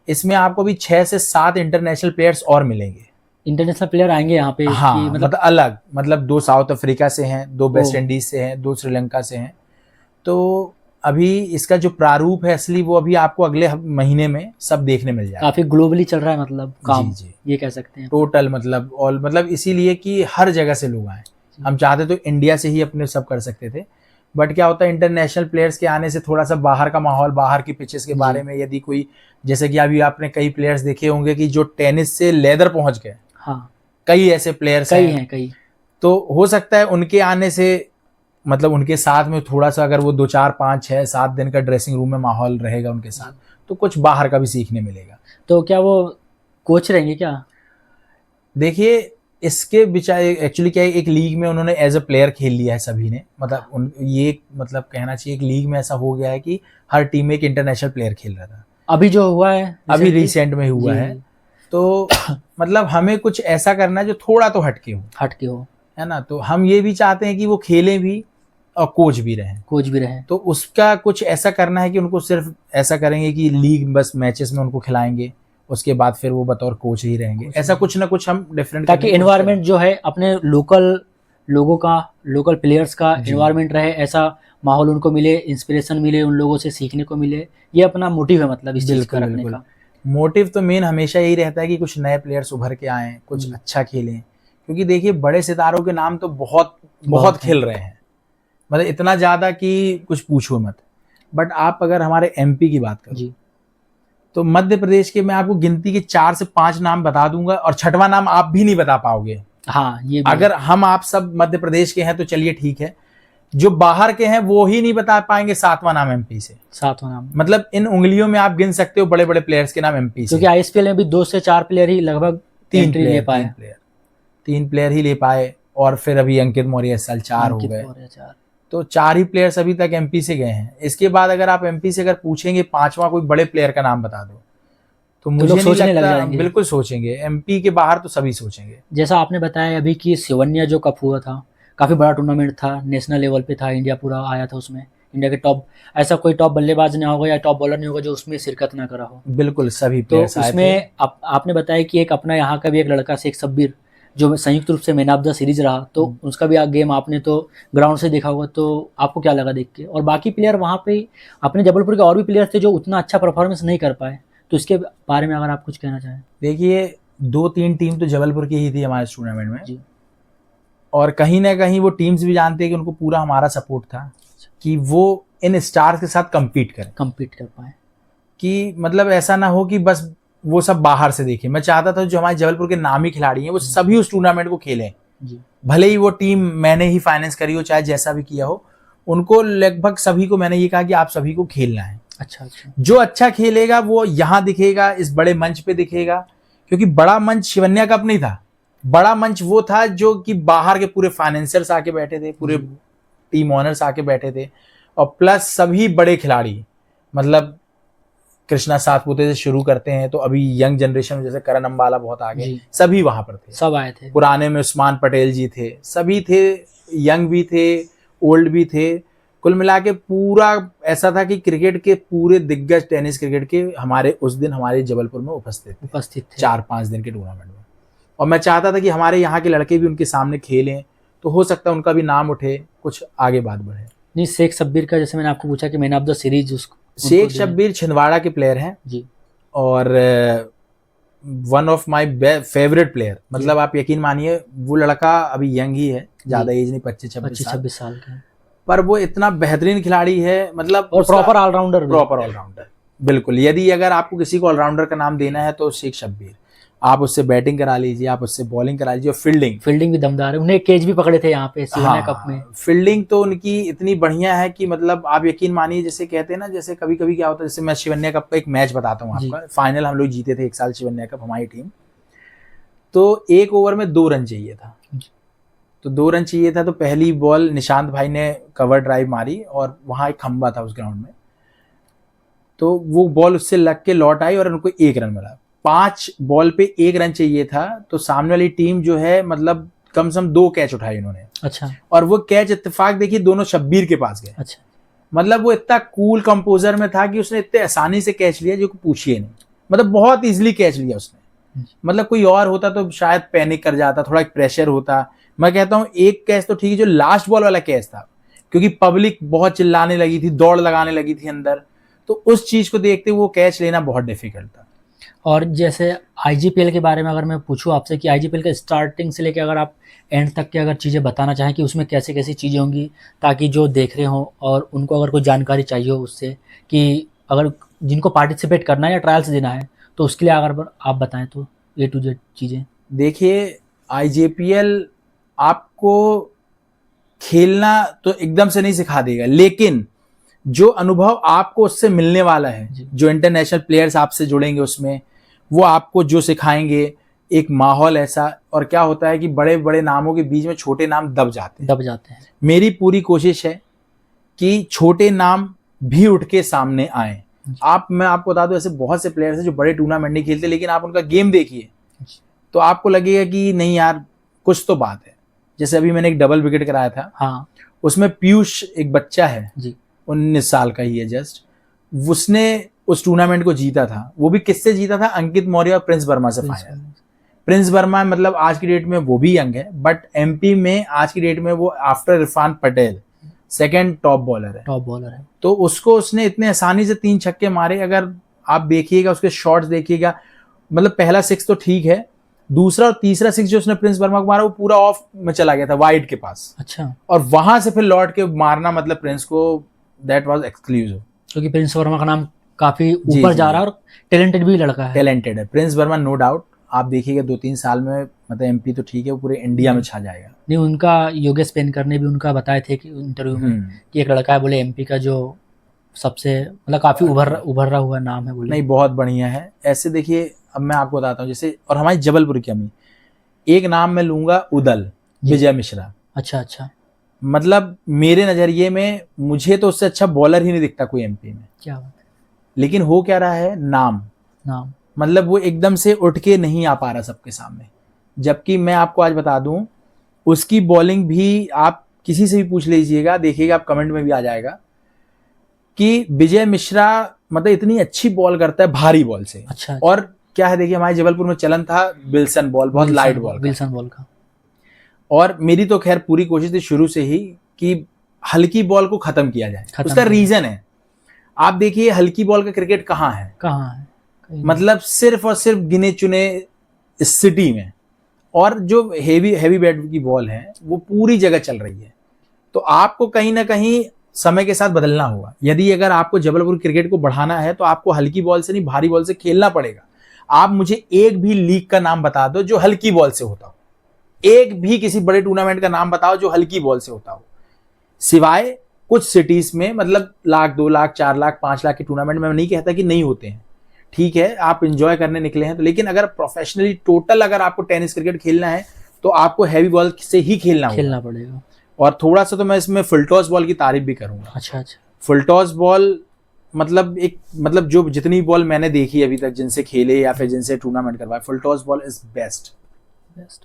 A: इसमें आपको भी 6 से 7 इंटरनेशनल प्लेयर्स और मिलेंगे।
B: इंटरनेशनल प्लेयर आएंगे यहाँ पे?
A: हाँ, मतलब अलग, मतलब 2 साउथ अफ्रीका से हैं, 2 वेस्ट इंडीज से हैं, 2 श्रीलंका से हैं। तो अभी इसका जो प्रारूप है असली वो अभी आपको अगले महीने में सब देखने मिल जाएगा।
B: काफी ग्लोबली चल रहा है मतलब काम।
A: जी,
B: ये कह सकते हैं
A: टोटल मतलब और मतलब इसीलिए कि हर जगह से लोग आए। हम चाहते तो इंडिया से ही अपने सब कर सकते थे, बट क्या होता है इंटरनेशनल प्लेयर्स के आने से थोड़ा सा बाहर का माहौल, बाहर की पिचेस के बारे में यदि कोई, जैसे कि अभी आपने कई प्लेयर्स देखे होंगे कि जो टेनिस से लेदर पहुंच गए।
B: हाँ,
A: कई ऐसे प्लेयर्स हैं
B: कई।
A: तो हो सकता है उनके आने से मतलब उनके साथ में थोड़ा सा अगर वो 2 4 5 6 7 दिन का ड्रेसिंग रूम में माहौल रहेगा उनके साथ, तो कुछ बाहर का भी सीखने मिलेगा।
B: तो क्या वो कोच रहेंगे क्या?
A: देखिए इसके बेचारे एक्चुअली क्या है, एक लीग में उन्होंने एज अ प्लेयर खेल लिया है सभी ने, मतलब ये मतलब कहना चाहिए एक लीग में ऐसा हो गया है कि हर टीम में एक इंटरनेशनल प्लेयर खेल रहा था।
B: अभी जो हुआ है
A: अभी रिसेंट में हुआ है, तो मतलब हमें कुछ ऐसा करना है जो थोड़ा तो हटके हो, है ना। तो हम ये भी चाहते हैं कि वो खेलें भी और कोच भी रहें। तो उसका कुछ ऐसा करना है कि उनको सिर्फ ऐसा करेंगे कि लीग बस मैचेस में उनको खिलाएंगे, उसके बाद फिर वो बतौर कोच ही रहेंगे। ऐसा कुछ ना कुछ हम डिफरेंट,
B: ताकि एनवायरनमेंट जो है अपने लोकल लोगों का, लोकल प्लेयर्स का एनवायरनमेंट रहे, ऐसा माहौल उनको मिले, इंस्पिरेशन मिले, उन लोगों से सीखने को मिले। ये अपना मोटिव है मतलब इस चीज का रखने का।
A: मोटिव तो मेन हमेशा यही रहता है कि कुछ नए प्लेयर्स उभर के आए, कुछ अच्छा खेलें, क्योंकि देखिए बड़े सितारों के नाम तो बहुत खेल रहे हैं, मतलब इतना ज्यादा कि कुछ पूछो मत। बट आप अगर हमारे एमपी की बात करो तो मध्य प्रदेश के मैं आपको गिनती के 4 से 5 नाम बता दूंगा और 6वां नाम आप भी नहीं बता पाओगे।
B: हाँ, ये
A: अगर हम आप सब मध्य प्रदेश के हैं तो चलिए ठीक है, जो बाहर के हैं वो ही नहीं बता पाएंगे 7वां नाम एमपी से।
B: 7वां नाम
A: मतलब इन उंगलियों में आप गिन सकते हो बड़े बड़े प्लेयर्स के नाम एमपी से,
B: क्योंकि आईएसपीएल में भी 2 से 4 प्लेयर ही लगभग 3
A: प्लेयर ही ले पाए। और फिर अभी अंकित मौर्य इस साल 4 हो गए, तो 4 ही प्लेयर्स अभी तक एमपी से गए हैं। इसके बाद अगर आप एमपी से अगर पूछेंगे 5वां कोई बड़े प्लेयर का नाम बता दो तो मुझे नहीं लगता, बिल्कुल सोचेंगे। एमपी के बाहर तो सभी सोचेंगे।
B: जैसा आपने बताया अभी कि सिवन्या जो कप हुआ था, काफ़ी बड़ा टूर्नामेंट था, नेशनल लेवल पे था, इंडिया पूरा आया था उसमें। इंडिया के टॉप, ऐसा कोई टॉप बल्लेबाज नहीं होगा या टॉप बॉलर नहीं होगा जो उसमें शिरकत ना करा हो।
A: बिल्कुल सभी
B: तो
A: प्लेयर्स आए थे।
B: उसमें आपने बताया कि एक अपना यहाँ का भी एक लड़का शेख शब्बीर जो संयुक्त रूप से मैन ऑफ द सीरीज रहा, तो उसका भी गेम आपने तो ग्राउंड से देखा होगा, तो आपको क्या लगा देख के? और बाकी प्लेयर वहाँ पे अपने जबलपुर के और भी प्लेयर थे जो उतना अच्छा परफॉर्मेंस नहीं कर पाए, तो इसके बारे में अगर आप कुछ कहना चाहें।
A: देखिए 2-3 टीम तो जबलपुर की ही थी हमारे टूर्नामेंट में
B: जी।
A: और कहीं ना कहीं वो टीम्स भी जानते हैं कि उनको पूरा हमारा सपोर्ट था कि वो इन स्टार्स के साथ कम्पीट कर
B: पाए,
A: कि मतलब ऐसा ना हो कि बस वो सब बाहर से देखें। मैं चाहता था जो हमारे जबलपुर के नामी खिलाड़ी हैं वो सभी उस टूर्नामेंट को खेलें, भले ही वो टीम मैंने ही फाइनेंस करी हो चाहे जैसा भी किया हो, उनको लगभग सभी को मैंने ये कहा कि आप सभी को खेलना है।
B: अच्छा।
A: जो अच्छा खेलेगा वो यहाँ दिखेगा, इस बड़े मंच पे दिखेगा, क्योंकि बड़ा मंच शिवन्या कप नहीं था, बड़ा मंच वो था जो कि बाहर के पूरे फाइनेंसर्स आके बैठे थे, पूरे टीम ऑनर्स आके बैठे थे, और प्लस सभी बड़े खिलाड़ी, मतलब कृष्णा सातपुते से शुरू करते हैं तो अभी यंग जनरेशन में जैसे करण अंबाला बहुत आगे, सभी वहां पर थे,
B: सब आए थे।
A: पुराने में उस्मान पटेल जी थे, सभी थे, यंग भी थे, ओल्ड भी थे। कुल मिला के पूरा ऐसा था कि क्रिकेट के पूरे दिग्गज टेनिस क्रिकेट के हमारे उस दिन हमारे जबलपुर में उपस्थित थे 4-5 दिन के टूर्नामेंट में, और मैं चाहता था कि हमारे यहाँ के लड़के भी उनके सामने खेलें, तो हो सकता है उनका भी नाम उठे, कुछ आगे बात बढ़े।
B: नहीं, शेख शब्बीर का जैसे मैंने आपको पूछा कि man of the series
A: Sheikh Shabbir Chhindwara के प्लेयर हैं
B: जी, और
A: one of my favourite player, मतलब आप यकीन मानिए वो लड़का अभी यंग ही है, ज्यादा एज नहीं, 25-26 साल का, पर वो इतना बेहतरीन खिलाड़ी है, मतलब
B: और प्रॉपर ऑलराउंडर।
A: बिल्कुल, यदि अगर आपको किसी को ऑलराउंडर का नाम देना है तो शेख शब्बीर, आप उससे बैटिंग करा लीजिए, आप उससे बॉलिंग करा लीजिए, और फील्डिंग भी दमदार है। उन्हें कैच भी पकड़े थे यहाँ पे शिवन्या कप में। फील्डिंग तो उनकी इतनी बढ़िया है कि मतलब आप यकीन मानिए, जैसे कहते हैं ना, जैसे कभी कभी क्या होता है, जैसे मैं शिवन्या कप का एक मैच बताता हूँ आपका, फाइनल हम लोग जीते थे एक साल शिवन्या कप हमारी टीम, तो 1 ओवर में 2 रन चाहिए था, तो 2 रन चाहिए था, तो पहली बॉल निशांत भाई ने कवर ड्राइव मारी और वहां एक खंबा था उस ग्राउंड में, तो वो बॉल उससे लग के लौट आई और उनको 1 रन मिला। 5 बॉल पे 1 रन चाहिए था, तो सामने वाली टीम जो है मतलब कम से कम 2 कैच उठाए इन्होंने। अच्छा। और वो कैच इत्तेफाक देखिए दोनों शब्बीर के पास गए। अच्छा। मतलब वो इतना कूल कंपोजर में था कि उसने इतने आसानी से कैच लिया जो पूछिए नहीं, मतलब बहुत इजीली कैच लिया उसने। मतलब कोई और होता तो शायद पैनिक कर जाता, थोड़ा प्रेशर होता। मैं कहता हूँ एक कैच तो ठीक है, जो लास्ट बॉल वाला कैच था, क्योंकि पब्लिक बहुत चिल्लाने लगी थी, दौड़ लगाने लगी थी अंदर, तो उस चीज को देखते हुए वो कैच लेना बहुत डिफिकल्ट था। और जैसे आईजीपीएल के बारे में अगर मैं पूछूं आपसे कि आईजीपीएल के स्टार्टिंग से लेकर अगर आप एंड तक की अगर चीज़ें बताना चाहें कि उसमें कैसे कैसी चीज़ें होंगी, ताकि जो देख रहे हों और उनको अगर कोई जानकारी चाहिए हो उससे, कि अगर जिनको पार्टिसिपेट करना है या ट्रायल्स देना है, तो उसके लिए अगर आप बताएं तो A to Z चीज़ें। देखिए आईजीपीएल आपको खेलना तो एकदम से नहीं सिखा देगा, लेकिन जो अनुभव आपको उससे मिलने वाला है, जो इंटरनेशनल प्लेयर्स आपसे जुड़ेंगे उसमें, वो आपको जो सिखाएंगे, एक माहौल ऐसा। और क्या होता है कि बड़े बड़े नामों के बीच में छोटे नाम दब जाते हैं। मेरी पूरी कोशिश है कि छोटे नाम भी उठ के सामने आए। मैं आपको बता दूं, ऐसे बहुत से प्लेयर्स हैं जो बड़े टूर्नामेंट नहीं खेलते, लेकिन आप उनका गेम देखिए तो आपको लगेगा कि नहीं यार कुछ तो बात है। जैसे अभी मैंने एक डबल विकेट कराया था, हाँ, उसमें पीयूष एक बच्चा है जी, 19 साल का ही है जस्ट, उसने उस टूर्नामेंट को जीता था। वो भी किससे जीता था? अंकित मौर्य और प्रिंस वर्मा से फाइनल। प्रिंस वर्मा मतलब आज की डेट में वो भी यंग है, बट एमपी में आज की डेट में वो after Irfan Patel second top bowler है। तो उसको उसने इतने आसानी से 3 छक्के मारे। अगर आप देखिएगा उसके शॉट्स देखिएगा, मतलब पहला 6 तो ठीक है, दूसरा और तीसरा 6 जो उसने प्रिंस वर्मा को मारा वो पूरा ऑफ में चला गया था, वाइड के पास। अच्छा। और वहां से फिर लौट के मारना, मतलब प्रिंस को दैट वाज एक्सक्लूसिव, क्योंकि प्रिंस वर्मा का नाम काफी ऊपर जा रहा है और टैलेंटेड भी लड़का है। टैलेंटेड है प्रिंस वर्मा, नो डाउट। आप देखिएगा 2-3 साल में, मतलब एमपी तो ठीक है, वो पूरे इंडिया में छा जाएगा। नहीं, उनका योगेश पेनकर ने भी उनका बताए थे कि इंटरव्यू में कि एक लड़का है बोले एमपी का जो सबसे मतलब काफी उभर रहा हुआ नाम है बोले। नहीं, बहुत बढ़िया है। ऐसे देखिए अब मैं आपको बताता हूँ, जैसे और हमारी जबलपुर की अमी, एक नाम मैं लूंगा उदल, विजय मिश्रा। अच्छा। मतलब मेरे नजरिए में मुझे तो उससे अच्छा बॉलर ही नहीं दिखता कोई एमपी में। क्या बात है। लेकिन हो क्या रहा है, नाम मतलब वो एकदम से उठ के नहीं आ पा रहा सबके सामने। जबकि मैं आपको आज बता दूं, उसकी बॉलिंग भी आप किसी से भी पूछ लीजिएगा, देखिएगा आप कमेंट में भी आ जाएगा कि विजय मिश्रा मतलब इतनी अच्छी बॉल करता है भारी बॉल से।
B: अच्छा।
A: और क्या है, देखिए हमारे जबलपुर में चलन था विल्सन बॉल, बहुत लाइट बॉल,
B: विल्सन बॉल का।
A: और मेरी तो खैर पूरी कोशिश थी शुरू से ही कि हल्की बॉल को खत्म किया जाए। उसका रीजन है, आप देखिए हल्की बॉल का क्रिकेट कहाँ है, मतलब सिर्फ और सिर्फ गिने चुने सिटी में, और जो हेवी बैट की बॉल है वो पूरी जगह चल रही है। तो आपको कहीं ना कहीं समय के साथ बदलना होगा। यदि अगर आपको जबलपुर क्रिकेट को बढ़ाना है तो आपको हल्की बॉल से नहीं भारी बॉल से खेलना पड़ेगा। आप मुझे एक भी लीग का नाम बता दो जो हल्की बॉल से होता हो, एक भी किसी बड़े टूर्नामेंट का नाम बताओ जो हल्की बॉल से होता हो, सिवाय कुछ सिटीज में, मतलब लाख 2 लाख 4 लाख 5 लाख के टूर्नामेंट में। मैं नहीं कहता कि नहीं होते हैं, ठीक है, आप एंजॉय करने निकले हैं तो, लेकिन अगर प्रोफेशनली टोटल अगर आपको टेनिस क्रिकेट खेलना है तो आपको हैवी बॉल से ही खेलना
B: पड़ेगा।
A: और थोड़ा सा तो मैं इसमें फुल टॉस बॉल की तारीफ भी करूंगा।
B: अच्छा।
A: फुल टॉस बॉल मतलब जो जितनी बॉल मैंने देखी अभी तक, जिनसे खेले या फिर जिनसे टूर्नामेंट करवाए, full toss ball is best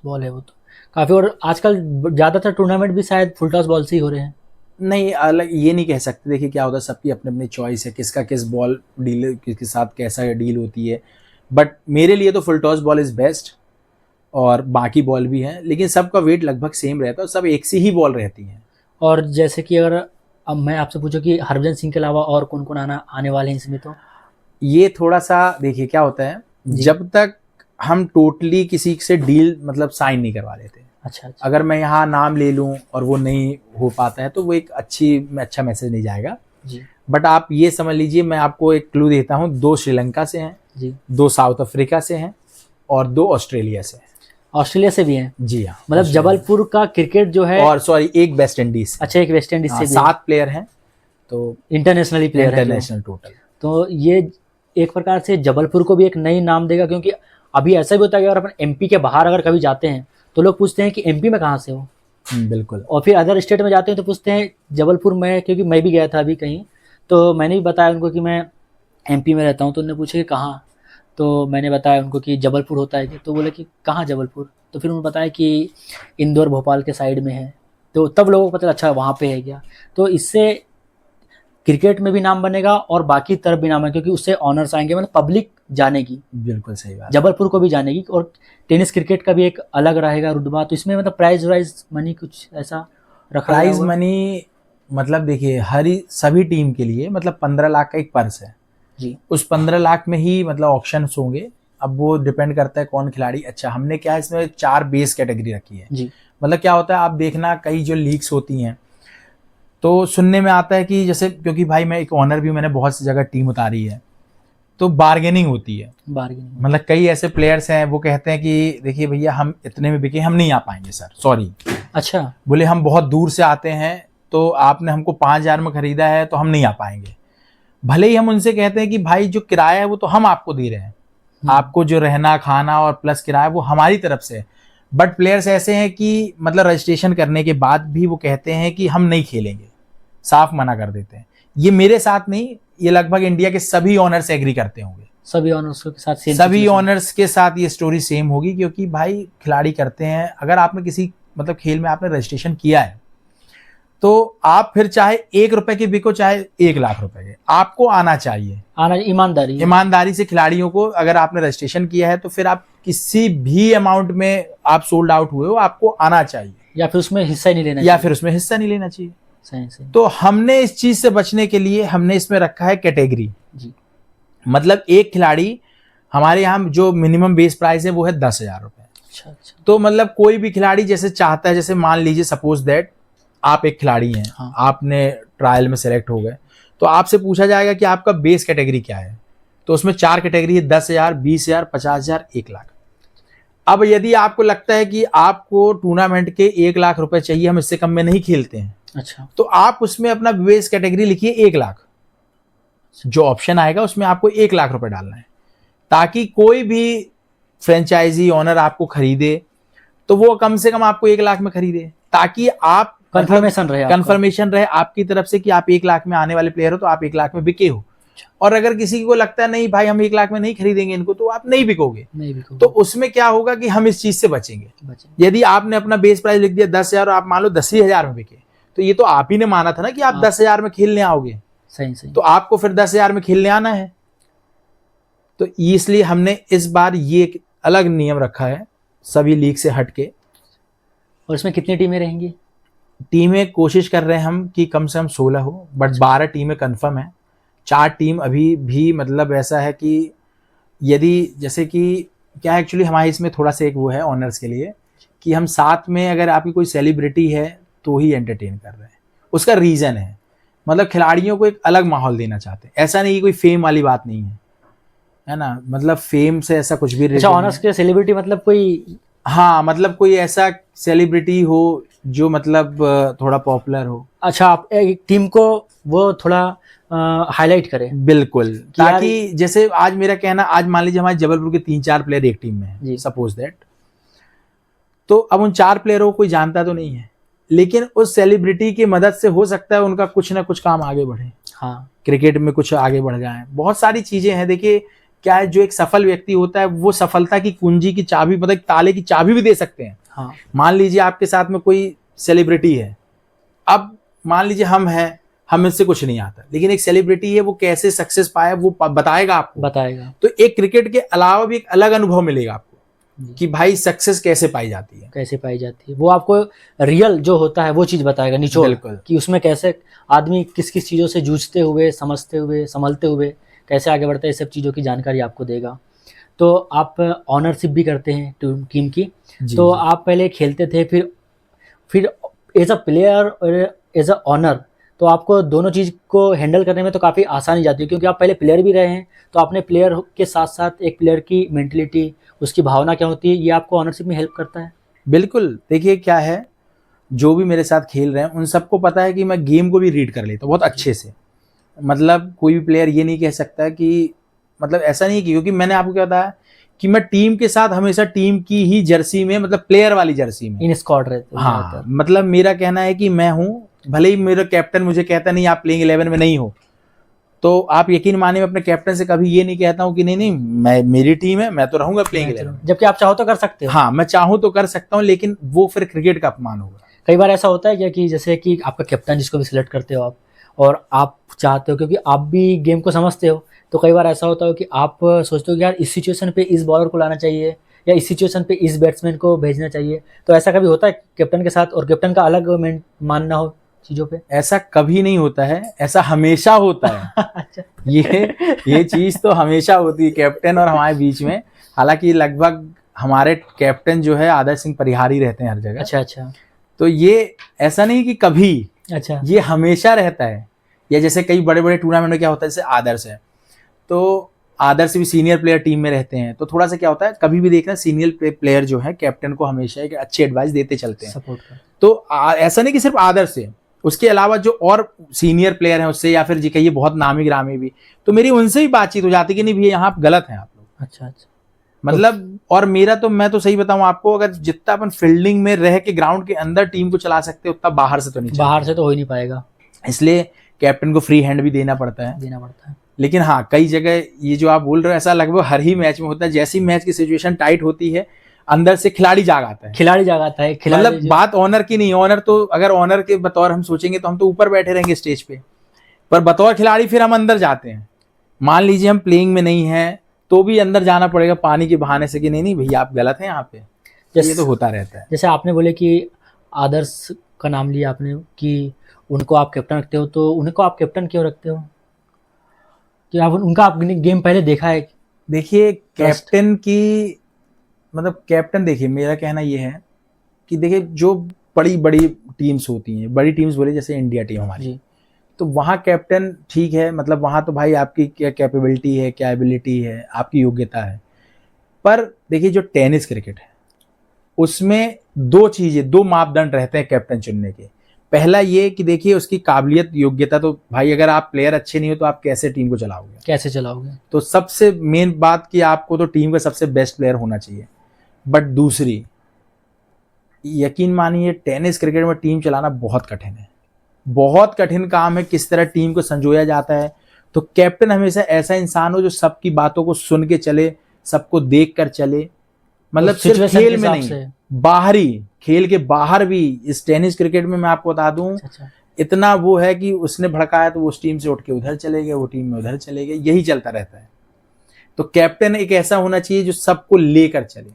B: ball है वो तो काफी। और आजकल ज्यादातर टूर्नामेंट भी शायद फुल टॉस बॉल से ही हो रहे हैं।
A: नहीं, अलग ये नहीं कह सकते। देखिए क्या होता है, सबकी अपनी अपनी चॉइस है, किसका किस बॉल डील किसके साथ कैसा डील होती है। बट मेरे लिए तो full toss ball is best, और बाकी बॉल भी हैं, लेकिन सबका वेट लगभग सेम रहता है और सब एक सी ही बॉल रहती हैं।
B: और जैसे कि अगर अब मैं आपसे पूछूं कि हरभजन सिंह के अलावा और कौन कौन आने वाले हैं इसमें, तो
A: ये थोड़ा सा देखिए क्या होता है, जब तक हम टोटली किसी से डील मतलब साइन नहीं करवा लेते।
B: अच्छा।
A: अगर मैं यहाँ नाम ले लूँ और वो नहीं हो पाता है तो वो एक अच्छा मैसेज नहीं जाएगा
B: जी।
A: बट आप ये समझ लीजिए, मैं आपको एक क्लू देता हूँ, 2 श्रीलंका से हैं
B: जी,
A: 2 साउथ अफ्रीका से हैं और 2 ऑस्ट्रेलिया से हैं।
B: ऑस्ट्रेलिया से भी हैं?
A: जी हाँ,
B: मतलब जबलपुर का क्रिकेट जो है,
A: और सॉरी एक वेस्ट इंडीज।
B: अच्छा, एक वेस्ट इंडीज से
A: 7 प्लेयर हैं, तो
B: इंटरनेशनली प्लेयर है
A: इंटरनेशनल टोटल।
B: तो ये एक प्रकार से जबलपुर को भी एक नई नाम देगा, क्योंकि अभी ऐसा भी होता है कि अगर अपन एमपी के बाहर अगर कभी जाते हैं तो लोग पूछते हैं कि एमपी में कहाँ से हो।
A: बिल्कुल।
B: और फिर अदर स्टेट में जाते हैं तो पूछते हैं जबलपुर में, क्योंकि मैं भी गया था अभी कहीं, तो मैंने भी बताया उनको कि मैं एमपी में रहता हूँ। तो उन्होंने पूछा कि कहाँ, तो मैंने बताया उनको कि जबलपुर होता है, तो बोले कि कहाँ जबलपुर, तो फिर उन्होंने बताया कि इंदौर भोपाल के साइड में है। तो तब लोगों को पता अच्छा वहाँ पे है क्या। तो इससे क्रिकेट में भी नाम बनेगा और बाकी तरफ भी नाम बनेगा, क्योंकि उससे ऑनर्स आएंगे, मतलब पब्लिक जानेगी।
A: बिल्कुल सही बात,
B: जबलपुर को भी जानेगी। और टेनिस क्रिकेट का भी एक अलग रहेगा रुतबा। तो इसमें मतलब प्राइज मनी कुछ ऐसा रखा,
A: प्राइज मनी मतलब देखिए सभी टीम के लिए मतलब 15 लाख का एक पर्स है
B: जी।
A: उस 15 लाख में ही मतलब ऑप्शंस होंगे। अब वो डिपेंड करता है कौन खिलाड़ी अच्छा। हमने क्या इसमें 4 बेस कैटेगरी रखी है
B: जी।
A: मतलब क्या होता है, आप देखना कई जो लीग्स होती हैं तो सुनने में आता है कि जैसे, क्योंकि भाई मैं एक ऑनर भी, मैंने बहुत सी जगह टीम उतारी है, तो बार्गेनिंग होती है। मतलब कई ऐसे प्लेयर्स हैं वो कहते हैं कि देखिए भैया हम इतने में बिके, हम नहीं आ पाएंगे सर, सॉरी।
B: अच्छा।
A: बोले हम बहुत दूर से आते हैं तो आपने हमको 5,000 में खरीदा है तो हम नहीं आ पाएंगे। भले ही हम उनसे कहते हैं कि भाई जो किराया है वो तो हम आपको दे रहे हैं, आपको जो रहना खाना और प्लस किराया वो हमारी तरफ से। बट प्लेयर्स ऐसे हैं कि मतलब रजिस्ट्रेशन करने के बाद भी वो कहते हैं कि हम नहीं खेलेंगे, साफ मना कर देते हैं। ये मेरे साथ नहीं, ये लगभग इंडिया के सभी ऑनर्स एग्री करते होंगे,
B: सभी ऑनर्स के साथ
A: सभी ऑनर्स के साथ ये स्टोरी सेम होगी। क्योंकि भाई खिलाड़ी करते हैं, अगर आपने किसी मतलब खेल में आपने रजिस्ट्रेशन किया है तो आप फिर चाहे 1 रुपए के बिको चाहे 1 लाख रुपए के, आपको आना चाहिए। ईमानदारी से खिलाड़ियों को, अगर आपने रजिस्ट्रेशन किया है तो फिर आप किसी भी अमाउंट में आप सोल्ड आउट हुए हो, आपको आना चाहिए,
B: या फिर उसमें हिस्सा ही नहीं लेना
A: या फिर उसमें हिस्सा नहीं लेना चाहिए।
B: सही।
A: तो हमने इस चीज से बचने के लिए हमने इसमें रखा है कैटेगरी
B: जी।
A: मतलब एक खिलाड़ी, हमारे यहाँ जो मिनिमम बेस प्राइस है वो है 10,000 रुपए।
B: अच्छा।
A: तो मतलब कोई भी खिलाड़ी जैसे चाहता है, जैसे मान लीजिए सपोज दैट आप एक खिलाड़ी हैं,
B: हाँ।
A: आपने ट्रायल में सेलेक्ट हो गए, तो आपसे पूछा जाएगा कि आपका बेस कैटेगरी क्या है। तो उसमें 4 कैटेगरी है, 10,000, 20,000, 50,000, 1 लाख। अब यदि आपको लगता है कि आपको टूर्नामेंट के 1 लाख रुपए चाहिए, हम इससे कम में नहीं खेलते हैं,
B: अच्छा,
A: तो आप उसमें अपना बेस कैटेगरी लिखिए 1 लाख। जो ऑप्शन आएगा उसमें आपको 1 लाख रुपए डालना है, ताकि कोई भी फ्रेंचाइजी ऑनर आपको खरीदे तो वो कम से कम आपको 1 लाख में खरीदे, ताकि आप
B: कंफर्मेशन रहे
A: आपकी तरफ से कि आप 1 लाख में आने वाले प्लेयर हो तो आप 1 लाख में बिके हो। और अगर किसी को लगता है नहीं भाई हम 1 लाख में नहीं खरीदेंगे इनको, तो आप नहीं बिकोगे। तो उसमें क्या होगा कि हम इस चीज से बचेंगे। यदि आपने अपना बेस प्राइस लिख दिया 10,000 और आप मान लो 10,000 में बिके, तो ये तो आप ही ने माना था ना कि आप 10,000 में खेलने आओगे।
B: सही। तो
A: आपको फिर 10,000 में खेलने आना है। तो इसलिए हमने इस बार ये एक अलग नियम रखा है सभी लीग से हटके।
B: और इसमें कितनी टीमें रहेंगी?
A: टीमें कोशिश कर रहे हैं हम कि कम से कम 16 हो, बट 12 टीमें कंफर्म है। 4 टीम अभी भी मतलब ऐसा है कि यदि जैसे कि क्या एक्चुअली हमारे इसमें थोड़ा सा एक वो है ऑनर्स के लिए कि हम साथ में अगर आपकी कोई सेलिब्रिटी है तो ही एंटरटेन कर रहे हैं। उसका रीज़न है मतलब खिलाड़ियों को एक अलग माहौल देना चाहते हैं। ऐसा नहीं कि कोई फेम वाली बात नहीं है ना, मतलब फेम से ऐसा कुछ भी।
B: अच्छा, ऑनर्स के सेलिब्रिटी मतलब कोई,
A: हाँ मतलब कोई ऐसा सेलिब्रिटी हो जो मतलब थोड़ा पॉपुलर हो।
B: अच्छा, आप एक टीम को वो थोड़ा हाईलाइट करें।
A: बिल्कुल, ताकि जैसे आज मेरा कहना, आज मान लीजिए हमारे जबलपुर के 3-4 प्लेयर एक टीम में हैं, सपोज दैट, तो अब उन 4 प्लेयरों को कोई जानता तो नहीं है, लेकिन उस सेलिब्रिटी की मदद से हो सकता है उनका कुछ ना कुछ काम आगे बढ़े।
B: हाँ,
A: क्रिकेट में कुछ आगे बढ़ जाए। बहुत सारी चीजें हैं। देखिए क्या है, जो एक सफल व्यक्ति होता है वो सफलता की कुंजी की चाबी, मतलब ताले की चाबी भी दे सकते हैं।
B: हाँ।
A: मान लीजिए आपके साथ में कोई सेलिब्रिटी है, अब मान लीजिए हम हैं, हमें से कुछ नहीं आता, लेकिन एक सेलिब्रिटी है वो कैसे सक्सेस पाया वो बताएगा आपको। तो एक क्रिकेट के अलावा भी एक अलग अनुभव मिलेगा आपको कि भाई सक्सेस कैसे पाई जाती है,
B: वो आपको रियल जो होता है वो चीज बताएगा, निचोड़, कि उसमें कैसे आदमी किस किस चीजों से जूझते हुए, समझते हुए, संभलते हुए कैसे आगे बढ़ता है, इस सब चीज़ों की जानकारी आपको देगा। तो आप ऑनरशिप भी करते हैं टीम की, तो आप पहले खेलते थे, फिर एज अ प्लेयर और एज अ ऑनर, तो आपको दोनों चीज़ को हैंडल करने में तो काफ़ी आसानी जाती है, क्योंकि आप पहले प्लेयर भी रहे हैं। तो आपने प्लेयर के साथ साथ एक प्लेयर की मेंटलिटी, उसकी भावना क्या होती है, ये आपको ऑनरशिप में हेल्प करता है।
A: बिल्कुल, देखिए क्या है, जो भी मेरे साथ खेल रहे हैं उन सबको पता है कि मैं गेम को भी रीड कर लेता हूँ बहुत अच्छे से। मतलब कोई भी प्लेयर ये नहीं कह सकता कि मतलब ऐसा नहीं, क्योंकि मैंने आपको क्या बताया कि मैं टीम के साथ हमेशा टीम की ही जर्सी में, मतलब प्लेयर वाली जर्सी में
B: इन स्क्वाड रहते हैं।
A: हाँ, मतलब मेरा कहना है कि मैं हूँ, भले ही मेरा कैप्टन मुझे कहता नहीं आप प्लेइंग 11 में नहीं हो, तो आप यकीन मानिए मैं अपने कैप्टन से कभी ये नहीं कहता हूँ कि नहीं मैं, मेरी टीम है, मैं तो रहूंगा प्लेइंग 11,
B: जबकि आप चाहो तो कर सकते हो।
A: हाँ, मैं चाहूँ तो कर सकता हूँ, लेकिन वो फिर क्रिकेट का अपमान होगा।
B: कई बार ऐसा होता है क्या कि जैसे कि आपका कैप्टन जिसको भी सिलेक्ट करते हो आप, और आप चाहते हो, क्योंकि आप भी गेम को समझते हो, तो कई बार ऐसा होता है कि आप सोचते हो कि यार इस सिचुएशन पे इस बॉलर को लाना चाहिए, या इस सिचुएशन पे इस बैट्समैन को भेजना चाहिए। तो ऐसा कभी होता है कैप्टन के साथ, और कैप्टन का अलग मानना हो चीज़ों पे?
A: ऐसा कभी नहीं होता है, ऐसा हमेशा होता है।
B: अच्छा।
A: ये चीज़ तो हमेशा होती है कैप्टन और हमारे बीच में। हालांकि लगभग हमारे कैप्टन जो है आदर्श सिंह परिहारी रहते हैं हर जगह।
B: अच्छा।
A: तो ये ऐसा नहीं कि कभी,
B: अच्छा,
A: ये हमेशा रहता है। या जैसे कई बड़े बड़े टूर्नामेंट में क्या होता है, जैसे आदर्श है, तो आदर्श भी सीनियर प्लेयर टीम में रहते हैं, तो थोड़ा सा क्या होता है, कभी भी देखना सीनियर प्लेयर जो है कैप्टन को हमेशा एक अच्छी एडवाइस देते चलते हैं,
B: सपोर्ट कर।
A: तो ऐसा नहीं कि सिर्फ आदर्श है, उसके अलावा जो और सीनियर प्लेयर हैं उससे, या फिर जी कहिए बहुत नामी ग्रामी भी, तो मेरी उनसे भी बातचीत हो जाती है कि नहीं भैया यहाँ आप गलत हैं आप लोग।
B: अच्छा।
A: मतलब और मेरा तो, मैं तो सही बताऊं आपको, अगर जितना अपन फील्डिंग में रह के ग्राउंड के अंदर टीम को चला सकते उतना बाहर से तो नहीं,
B: बाहर से तो हो ही नहीं पाएगा।
A: इसलिए कैप्टन को फ्री हैंड भी देना पड़ता है। लेकिन हाँ, कई जगह ये जो आप बोल रहे हो ऐसा लगभग हर ही मैच में होता है। जैसी मैच की सिचुएशन टाइट होती है, अंदर से खिलाड़ी जाग आता है। मतलब बात ऑनर की नहीं, ऑनर तो अगर ऑनर के बतौर हम सोचेंगे तो हम तो ऊपर बैठे रहेंगे स्टेज पे, पर बतौर खिलाड़ी फिर हम अंदर जाते हैं। मान लीजिए हम प्लेइंग में नहीं है तो भी अंदर जाना पड़ेगा पानी के बहाने से कि नहीं भैया आप गलत हैं यहाँ पे। ये तो होता रहता है।
B: जैसे आपने बोले कि आदर्श का नाम लिया आपने कि उनको आप कैप्टन रखते हो, तो उनको आप कैप्टन क्यों रखते हो? कि आप उनका आपने गेम पहले देखा है?
A: देखिए कैप्टन की मतलब कैप्टन, देखिए मेरा कहना ये है कि देखिए जो बड़ी बड़ी टीम्स होती हैं, बड़ी टीम्स बोले जैसे इंडिया टीम हमारी, तो वहाँ कैप्टन ठीक है, मतलब वहाँ तो भाई आपकी क्या कैपेबिलिटी है, क्या एबिलिटी है, आपकी योग्यता है। पर देखिए जो टेनिस क्रिकेट है उसमें 2 चीज़ें, 2 मापदंड रहते हैं कैप्टन चुनने के। पहला ये कि देखिए उसकी काबिलियत, योग्यता, तो भाई अगर आप प्लेयर अच्छे नहीं हो तो आप कैसे टीम को चलाओगे? तो सबसे मेन बात कि आपको तो टीम का सबसे बेस्ट प्लेयर होना चाहिए। बट दूसरी, यकीन मानिए टेनिस क्रिकेट में टीम चलाना बहुत कठिन है, बहुत कठिन काम है। किस तरह टीम को संजोया जाता है, तो कैप्टन हमेशा ऐसा इंसान हो जो सबकी बातों को सुन के चले, सबको देख कर चले, मतलब सिर्फ
B: situation
A: खेल
B: के
A: में
B: हिसाब
A: नहीं,
B: से।
A: बाहरी खेल के बाहर भी। इस टेनिस क्रिकेट में मैं आपको बता दूं,
B: अच्छा,
A: इतना वो है कि उसने भड़काया तो वो उस टीम से उठ के उधर चले गए, वो टीम में उधर चले गए, यही चलता रहता है। तो कैप्टन एक ऐसा होना चाहिए जो सबको लेकर चले।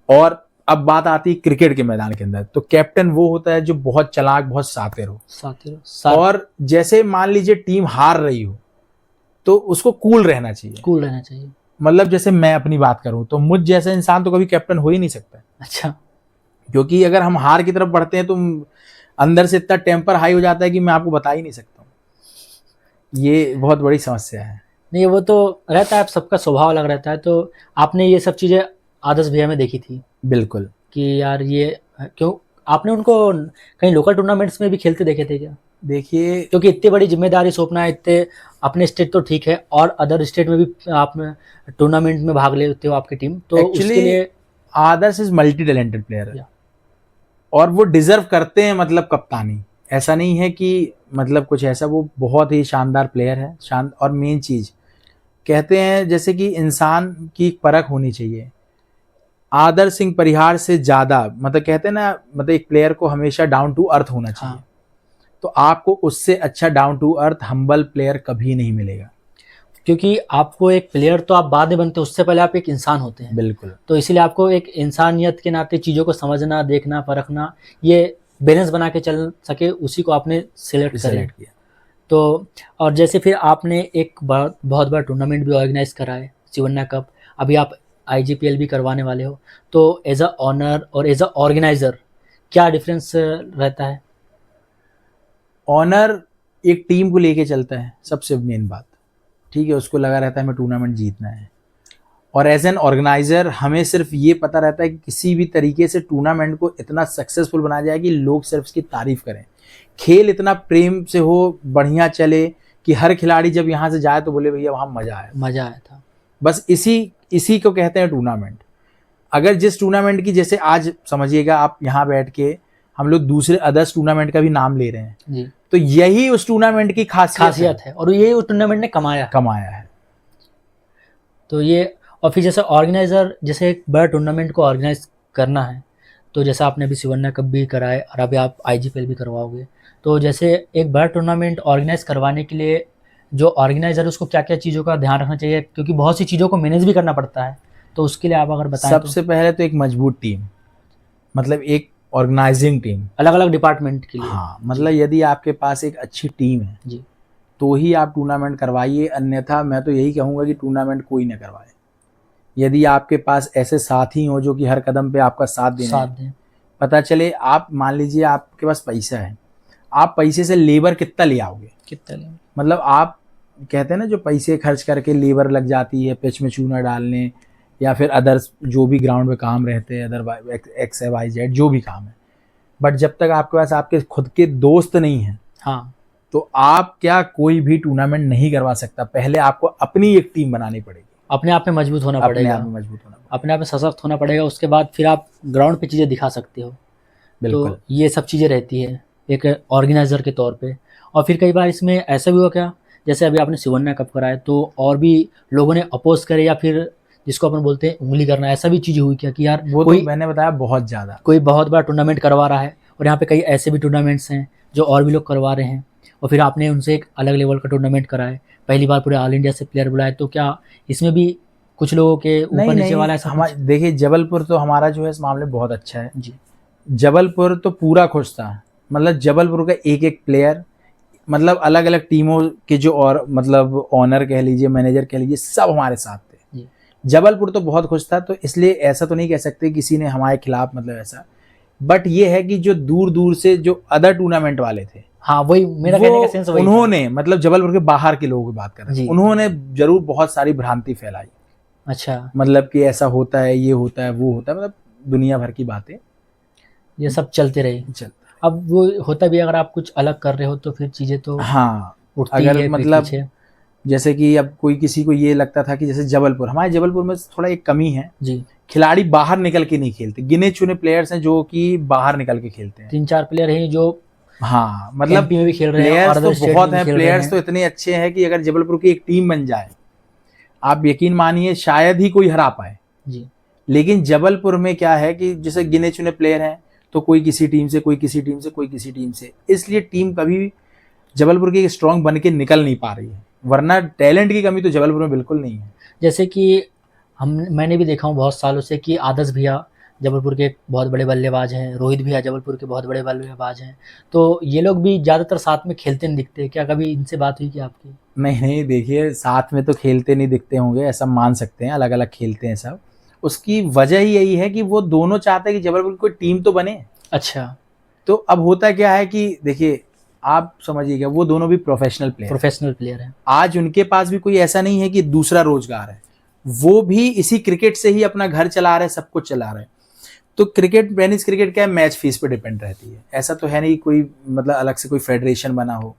A: और अब बात आती है क्रिकेट के मैदान के अंदर, तो कैप्टन वो होता है जो बहुत चालाक, बहुत शातिर हो। और जैसे मान लीजिए टीम हार रही हो तो उसको कूल रहना चाहिए,
B: कूल रहना चाहिए।
A: मतलब जैसे मैं अपनी बात करूं तो मुझ जैसा इंसान तो कभी कैप्टन हो ही नहीं सकता।
B: अच्छा,
A: क्योंकि अगर हम हार की तरफ बढ़ते हैं तो अंदर से इतना टेम्पर हाई हो जाता है कि मैं आपको बता ही नहीं सकता हूँ। ये बहुत बड़ी समस्या है।
B: नहीं वो तो रहता है, सबका स्वभाव अलग रहता है। तो आपने ये सब चीज़ें आदर्श भैया में देखी थी
A: बिल्कुल।
B: कि यार ये क्यों आपने उनको कहीं लोकल टूर्नामेंट्स में भी खेलते देखे थे क्या?
A: देखिए,
B: क्योंकि इतनी बड़ी जिम्मेदारी सौंपना है, इतने अपने स्टेट तो ठीक है और अदर स्टेट में भी आप टूर्नामेंट में भाग लेते हो आपकी टीम, तो उसके लिए
A: आदर्श इज मल्टी टैलेंटेड प्लेयर है और वो डिजर्व करते हैं मतलब कप्तानी। ऐसा नहीं है कि मतलब कुछ ऐसा, वो बहुत ही शानदार प्लेयर है। और मेन चीज कहते हैं जैसे कि इंसान की परख होनी चाहिए। आदर्श सिंह परिहार से ज्यादा मतलब कहते हैं ना, मतलब एक प्लेयर को हमेशा डाउन टू अर्थ होना चाहिए।
B: हाँ।
A: तो आपको उससे अच्छा down to earth humble player कभी नहीं मिलेगा।
B: क्योंकि आपको एक प्लेयर तो आप बाद में बनते हैं, उससे पहले आप एक इंसान होते हैं।
A: बिल्कुल।
B: तो इसीलिए आपको एक इंसानियत के नाते चीज़ों को समझना, देखना, परखना, ये बैलेंस बना के चल सके, उसी को आपने सिलेक्ट
A: किया।
B: तो और जैसे फिर आपने एक बहुत बड़ा टूर्नामेंट भी ऑर्गेनाइज करा है, शिवन्या कप। अभी आप IGPL भी करवाने वाले हो, तो एज अ ऑनर और एज अ ऑर्गेनाइजर क्या डिफरेंस रहता है?
A: ऑनर एक टीम को लेके चलता है, सबसे मेन बात, ठीक है, उसको लगा रहता है हमें टूर्नामेंट जीतना है। और एज एन ऑर्गेनाइजर हमें सिर्फ ये पता रहता है कि किसी भी तरीके से टूर्नामेंट को इतना सक्सेसफुल बनाया जाए कि लोग सिर्फ इसकी तारीफ करें, खेल इतना प्रेम से हो, बढ़िया चले कि हर खिलाड़ी जब यहाँ से जाए तो बोले भैया वहाँ मजा आया
B: था।
A: बस इसी को कहते हैं टूर्नामेंट। अगर जिस टूर्नामेंट की, जैसे आज समझिएगा आप यहाँ बैठ के हम लोग दूसरे अदर्स टूर्नामेंट का भी नाम ले रहे हैं
B: जी,
A: तो यही उस टूर्नामेंट की खासियत है
B: और ये उस टूर्नामेंट ने कमाया है। तो ये, और फिर जैसे ऑर्गेनाइजर, जैसे एक बड़ा टूर्नामेंट को ऑर्गेनाइज करना है, तो जैसे आपने अभी शिवन्या कप भी कराए और अभी आप IGPL भी करवाओगे, तो जैसे एक बड़ा टूर्नामेंट ऑर्गेनाइज करवाने के लिए जो ऑर्गेनाइजर है उसको क्या क्या चीज़ों का ध्यान रखना चाहिए? क्योंकि बहुत सी चीज़ों को मैनेज भी करना पड़ता है, तो उसके लिए आप अगर बताएं।
A: सबसे पहले तो एक मजबूत टीम, मतलब एक ऑर्गेनाइजिंग टीम,
B: अलग अलग डिपार्टमेंट के लिए।
A: हाँ, मतलब यदि आपके पास एक अच्छी टीम है
B: जी,
A: तो ही आप टूर्नामेंट करवाइए, अन्यथा मैं तो यही कहूँगा कि टूर्नामेंट कोई ना करवाए। यदि आपके पास ऐसे साथी हो जो कि हर कदम पे आपका साथ दें, पता चले, आप मान लीजिए आपके पास पैसा है, आप पैसे से लेबर कितना ले आओगे, मतलब आप कहते हैं ना जो पैसे खर्च करके लेबर लग जाती है पिच में चूना डालने या फिर अदर्स जो भी ग्राउंड में काम रहते हैं, अदर XYZ जो भी काम है, बट जब तक आपके पास आपके खुद के दोस्त नहीं हैं,
B: हाँ,
A: तो आप क्या कोई भी टूर्नामेंट नहीं करवा सकता। पहले आपको अपनी एक टीम बनानी पड़ेगी,
B: अपने आप में मजबूत होना पड़ेगा, अपने आप में सशक्त होना पड़ेगा, उसके बाद फिर आप ग्राउंड पे चीज़ें दिखा सकते हो।
A: बिल्कुल।
B: तो ये सब चीज़ें रहती है एक ऑर्गेनाइजर के तौर पे। और फिर कई बार इसमें ऐसा भी हुआ क्या, जैसे अभी आपने शिवन्या कप कराया तो और भी लोगों ने अपोज करे या फिर जिसको अपन बोलते हैं उंगली करना, ऐसा भी चीज़ हुई क्या कि यार
A: वो कोई, तो मैंने बताया बहुत ज़्यादा,
B: कोई बहुत बड़ा टूर्नामेंट करवा रहा है और यहाँ पे कई ऐसे भी टूर्नामेंट्स हैं जो और भी लोग करवा रहे हैं और फिर आपने उनसे एक अलग लेवल का टूर्नामेंट कराए, पहली बार पूरे ऑल इंडिया से प्लेयर बुलाए, तो क्या इसमें भी कुछ लोगों के ऊपर नीचे वाला ऐसा?
A: देखिए जबलपुर तो हमारा जो है इस मामले में बहुत अच्छा है
B: जी।
A: जबलपुर तो पूरा खुश था, मतलब जबलपुर का एक एक प्लेयर, मतलब अलग अलग टीमों के जो और मतलब ऑनर कह लीजिए, मैनेजर कह लीजिए, सब हमारे साथ थे। जबलपुर तो बहुत खुश था, तो इसलिए ऐसा तो नहीं कह सकते किसी ने हमारे खिलाफ मतलब ऐसा, बट ये है कि जो दूर दूर से जो अदर टूर्नामेंट वाले थे,
B: हाँ वही मेरा कहने का सेंस,
A: उन्होंने मतलब जबलपुर के बाहर के लोगों की बात कर रहे हैं, उन्होंने जरूर बहुत सारी भ्रांति फैलाई।
B: अच्छा,
A: मतलब कि ऐसा होता है, ये होता है, वो होता है, मतलब दुनिया भर की बातें
B: ये सब चलते रही। अब वो होता भी, अगर आप कुछ अलग कर रहे हो तो फिर चीजें तो
A: हाँ
B: उठती
A: अगर
B: है,
A: मतलब जैसे कि अब कोई किसी को ये लगता था कि जैसे जबलपुर, हमारे जबलपुर में थोड़ा एक कमी है
B: जी,
A: खिलाड़ी बाहर निकल के नहीं खेलते, गिने चुने प्लेयर्स हैं जो कि बाहर निकल के खेलते हैं।
B: 3-4 प्लेयर हैं जो
A: हाँ मतलब
B: एमपी में भी खेल रहे हैं
A: प्लेयर्स
B: और
A: तो
B: other state
A: बहुत
B: में भी
A: हैं,
B: खेल रहे
A: प्लेयर्स
B: हैं।
A: तो इतने अच्छे हैं कि अगर जबलपुर की एक टीम बन जाए आप यकीन मानिए शायद ही कोई हरा पाए।
B: जी
A: लेकिन जबलपुर में क्या है कि जैसे गिने चुने प्लेयर हैं तो कोई किसी टीम से, कोई किसी टीम से, कोई किसी टीम से, इसलिए टीम कभी भी जबलपुर की स्ट्रांग बन के निकल नहीं पा रही है। वरना टैलेंट की कमी तो जबलपुर में बिल्कुल नहीं है।
B: जैसे कि मैंने भी देखा हूँ बहुत सालों से कि आदर्श भैया जबलपुर के एक बहुत बड़े बल्लेबाज हैं, रोहित भैया जबलपुर के बहुत बड़े बल्लेबाज हैं, तो ये लोग भी ज़्यादातर साथ में खेलते नहीं दिखते, क्या कभी इनसे बात हुई क्या आपकी?
A: नहीं नहीं, देखिए साथ में तो खेलते नहीं दिखते होंगे, ऐसा मान सकते हैं, अलग अलग खेलते हैं सब। उसकी वजह ही यही है कि वो दोनों चाहते हैं कि जबलपुर की कोई टीम तो बने।
B: अच्छा,
A: तो अब होता क्या है कि देखिए आप समझिएगा वो दोनों भी प्रोफेशनल
B: प्लेयर हैं।
A: आज उनके पास भी कोई ऐसा नहीं है कि दूसरा रोजगार है, वो भी इसी क्रिकेट से ही अपना घर चला रहे हैं, सब कुछ चला रहे हैं। तो क्रिकेट, टेनिस क्रिकेट क्या है, मैच फीस पे डिपेंड रहती है। ऐसा तो है नहीं कोई मतलब अलग से कोई फेडरेशन बना हो,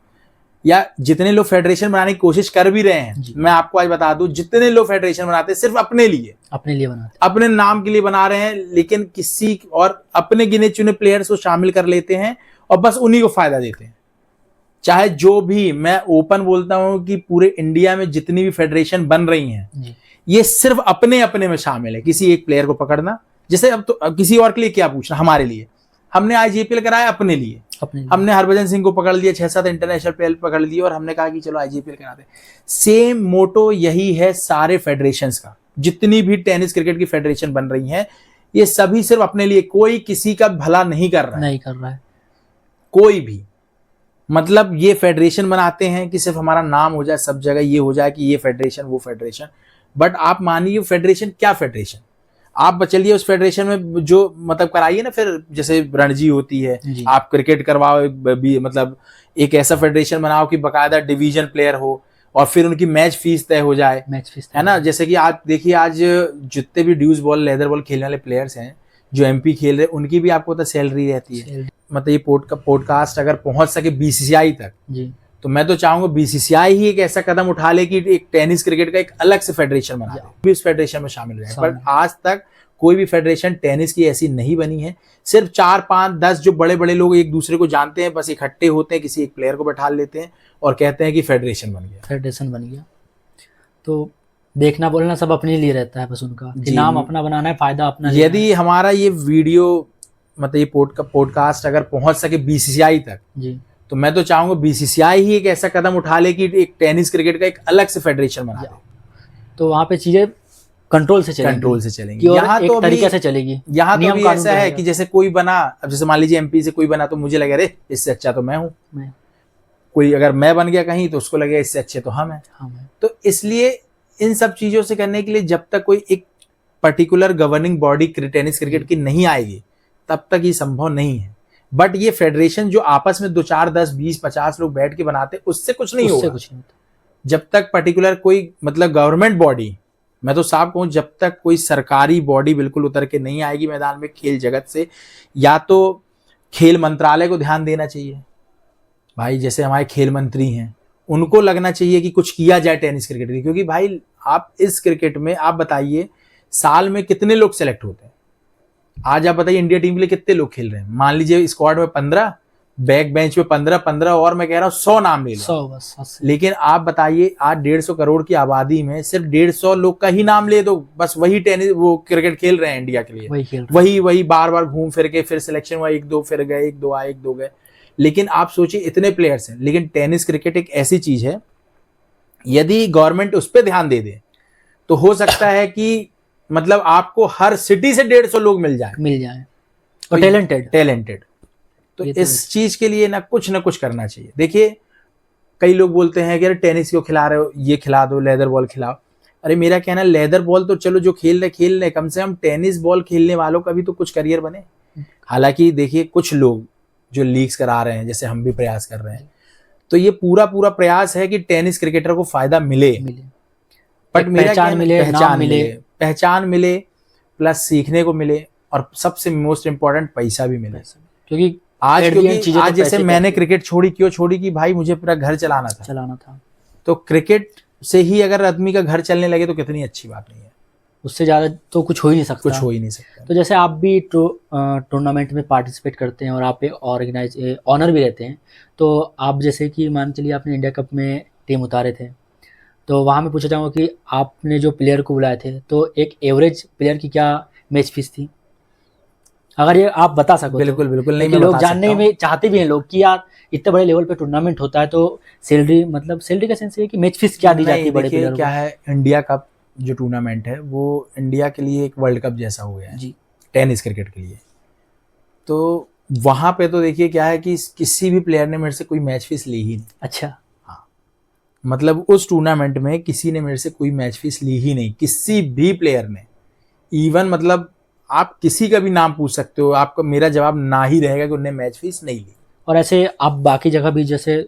A: या जितने लोग फेडरेशन बनाने की कोशिश कर भी रहे हैं, मैं आपको आज बता दूं जितने लोग फेडरेशन बनाते हैं सिर्फ अपने लिए बनाते हैं, अपने नाम के लिए बना रहे हैं, लेकिन किसी और अपने गिने चुने प्लेयर्स को शामिल कर लेते हैं और बस उन्हीं को फायदा देते हैं। चाहे जो भी, मैं ओपन बोलता हूं कि पूरे इंडिया में जितनी भी फेडरेशन बन रही हैं ये सिर्फ अपने अपने में शामिल है। किसी एक प्लेयर को पकड़ना, जैसे अब किसी और के लिए क्या पूछना, हमारे लिए हमने आईजीपीएल कराया अपने लिए, हमने हरभजन सिंह को पकड़ लिया, 6-7 इंटरनेशनल प्लेयर पकड़ लिए और हमने कहा कि चलो आईजीपीएल कराते हैं। सेम मोटो यही है सारे फेडरेशंस का, जितनी भी टेनिस क्रिकेट की फेडरेशन बन रही हैं ये सभी सिर्फ अपने लिए, कोई किसी का भला नहीं कर रहा है कोई भी। मतलब ये फेडरेशन बनाते हैं कि सिर्फ हमारा नाम हो जाए सब जगह, ये हो जाए कि ये फेडरेशन वो फेडरेशन। बट आप मानिए फेडरेशन क्या फेडरेशन, आप चलिए उस फेडरेशन में जो मतलब कराइए ना, फिर जैसे रणजी होती है, आप क्रिकेट करवाओ, मतलब एक ऐसा फेडरेशन बनाओ कि बकायदा डिवीजन प्लेयर हो और फिर उनकी मैच फीस तय हो जाए, है ना। जैसे कि आप देखिए आज जितने भी ड्यूज बॉल, लेदर बॉल खेलने वाले प्लेयर्स हैं जो एमपी खेल रहे हैं, उनकी भी आपको पता सैलरी रहती है। मतलब ये पॉडकास्ट अगर पहुंच सके बीसीसीआई तक जी, तो मैं तो चाहूंगा बीसीसीआई ही एक ऐसा कदम उठा ले कि एक टेनिस क्रिकेट का एक अलग से फेडरेशन बना दे, भी उस फेडरेशन में शामिल रहे। पर आज तक कोई भी फेडरेशन टेनिस की ऐसी नहीं बनी है। सिर्फ 4, 5, 10 जो बड़े बड़े लोग एक दूसरे को जानते हैं बस इकट्ठे होते हैं, किसी एक प्लेयर को बैठा लेते हैं और कहते हैं कि फेडरेशन बन गया।
B: तो देखना बोलना सब अपने लिए रहता है, बस उनका नाम अपना बनाना है, फायदा अपना।
A: यदि हमारा ये वीडियो मतलब ये पॉडकास्ट अगर पहुंच सके बीसीसीआई तक जी, तो मैं तो चाहूंगा बीसीसीआई ही एक ऐसा कदम उठा ले कि एक टेनिस क्रिकेट का एक अलग से फेडरेशन बना दे,
B: तो वहां पे चीजें कंट्रोल से चलेंगी। यहाँ तो तरीके से चलेगी।
A: यहाँ तो भी ऐसा है कि जैसे कोई बना, अब जैसे मान लीजिए एमपी से कोई बना तो मुझे लगे अरे इससे अच्छा तो मैं हूँ, कोई अगर मैं बन गया कहीं तो उसको लगे इससे अच्छे तो हम हैं। तो इसलिए इन सब चीजों से करने के लिए जब तक कोई एक particular governing body tennis cricket की नहीं आएगी तब तक ये संभव नहीं है। बट ये फेडरेशन जो आपस में 2, 4, 10, 20, 50 लोग बैठ के बनाते उससे कुछ नहीं होगा। जब तक पर्टिकुलर कोई मतलब गवर्नमेंट बॉडी, मैं तो साफ कहूं जब तक कोई सरकारी बॉडी बिल्कुल उतर के नहीं आएगी मैदान में खेल जगत से, या तो खेल मंत्रालय को ध्यान देना चाहिए भाई, जैसे हमारे खेल मंत्री हैं उनको लगना चाहिए कि कुछ किया जाए टेनिस क्रिकेट की। क्योंकि भाई आप इस क्रिकेट में आप बताइए साल में कितने लोग सेलेक्ट होते हैं, आज आप बताइए इंडिया टीम के लिए कितने लोग खेल रहे हैं। मान लीजिए स्क्वाड में 15, बैक बेंच पे 15 और मैं कह रहा हूँ 100 नाम ले लो,
B: 100 बस। लेकिन
A: आप बताइए आज 150 करोड़ की आबादी में सिर्फ 150 लोग का ही नाम ले दो, बस वही टेनिस वो क्रिकेट खेल रहे हैं इंडिया के लिए, वही बार बार घूम फिर के फिर सिलेक्शन हुआ, 1-2 फिर गए, 1-2 आए, 1-2 गए। लेकिन आप सोचिए इतने प्लेयर्स हैं, लेकिन टेनिस क्रिकेट एक ऐसी चीज है यदि गवर्नमेंट उस पर ध्यान दे दे तो हो सकता है कि मतलब आपको हर सिटी से 150 लोग मिल जाए
B: और
A: टैलेंटेड। तो इस चीज के लिए ना कुछ करना चाहिए। देखिए कई लोग बोलते हैं कि अरे टेनिस क्यों खिला रहे हो, ये खिला दो, लेदर बॉल खिलाओ। अरे मेरा कहना है लेदर बॉल तो चलो जो खेल रहे, कम से कम टेनिस बॉल खेलने वालों का भी तो कुछ करियर बने। हालांकि देखिए कुछ लोग जो लीग्स करा रहे हैं, जैसे हम भी प्रयास कर रहे हैं, तो ये पूरा प्रयास है कि टेनिस क्रिकेटर को फायदा मिले, बट पहचान मिले प्लस सीखने को मिले और सबसे मोस्ट इम्पोर्टेंट पैसा भी मिले। क्योंकि आज जैसे मैंने क्रिकेट क्यों छोड़ी कि भाई मुझे पूरा घर चलाना था। तो क्रिकेट से ही अगर आदमी का घर चलने लगे तो कितनी अच्छी बात नहीं है।
B: उससे ज़्यादा तो कुछ हो ही नहीं सकता।
A: कुछ हो ही नहीं सकता।
B: तो जैसे आप भी टूर्नामेंट में पार्टिसिपेट करते हैं और आप एक ऑनर भी रहते हैं, तो आप जैसे कि मान चलिए आपने इंडिया कप में टीम उतारे थे, तो वहाँ मैं पूछना चाहूँगा कि आपने जो प्लेयर को बुलाए थे, तो एक एवरेज प्लेयर की क्या मैच फीस थी? अगर ये आप बता सको
A: बिल्कुल
B: तो,
A: बिल्कुल, नहीं
B: क्योंकि
A: मैं
B: लोग
A: बता
B: जानने
A: सकता हूँ।
B: में चाहते भी हैं लोग कि यार इतने बड़े लेवल पे टूर्नामेंट होता है तो सैलरी, मतलब सैलरी का सेंस ये है कि मैच फीस क्या दी जाती है बड़े
A: देखिए
B: प्लेयर
A: क्या
B: को?
A: है, इंडिया कप जो टूर्नामेंट है वो इंडिया के लिए एक वर्ल्ड कप जैसा हो गया है
B: जी।
A: टेनिस क्रिकेट के लिए। तो वहाँ पे तो देखिए क्या है कि किसी भी प्लेयर ने मेरे से कोई मैच फीस ली ही नहीं।
B: अच्छा।
A: हाँ, मतलब उस टूर्नामेंट में किसी ने मेरे से कोई मैच फीस ली ही नहीं, किसी भी प्लेयर ने। इवन मतलब आप किसी का भी नाम पूछ सकते हो, आपका मेरा जवाब ना ही रहेगा कि उन्होंने मैच फीस नहीं ली।
B: और ऐसे आप बाकी जगह भी जैसे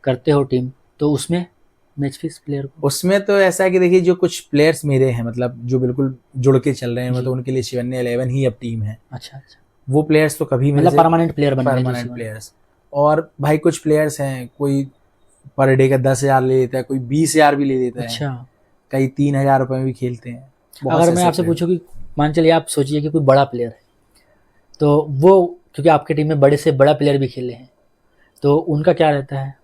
B: करते हो टीम, तो उसमें मैच फीस प्लेयर को?
A: उसमें तो ऐसा है कि देखिए जो कुछ प्लेयर्स मेरे हैं, मतलब जो बिल्कुल जुड़ के चल रहे हैं,
B: जी।
A: मतलब उनके लिए शिवन्या 11 ही अब टीम है।
B: अच्छा अच्छा,
A: वो प्लेयर्स तो कभी मेरे
B: मतलब
A: से
B: परमानेंट प्लेयर बन गए जो
A: परमानेंट
B: शिवन।
A: प्लेयर्स। और भाई कुछ प्लेयर्स हैं, कोई पर डे का 10,000 ले लेता है, कोई 20,000 भी ले लेता है,
B: अच्छा,
A: कई 3,000 रुपए में भी खेलते हैं। बहुत
B: अगर
A: से
B: मैं
A: ऐसे
B: आपसे
A: प्लेयर।
B: पूछूं कि मान चलिए आप सोचिए कि कोई बड़ा प्लेयर है, तो वो, क्योंकि आपके टीम में बड़े से बड़ा प्लेयर भी खेले हैं, तो उनका क्या रहता है?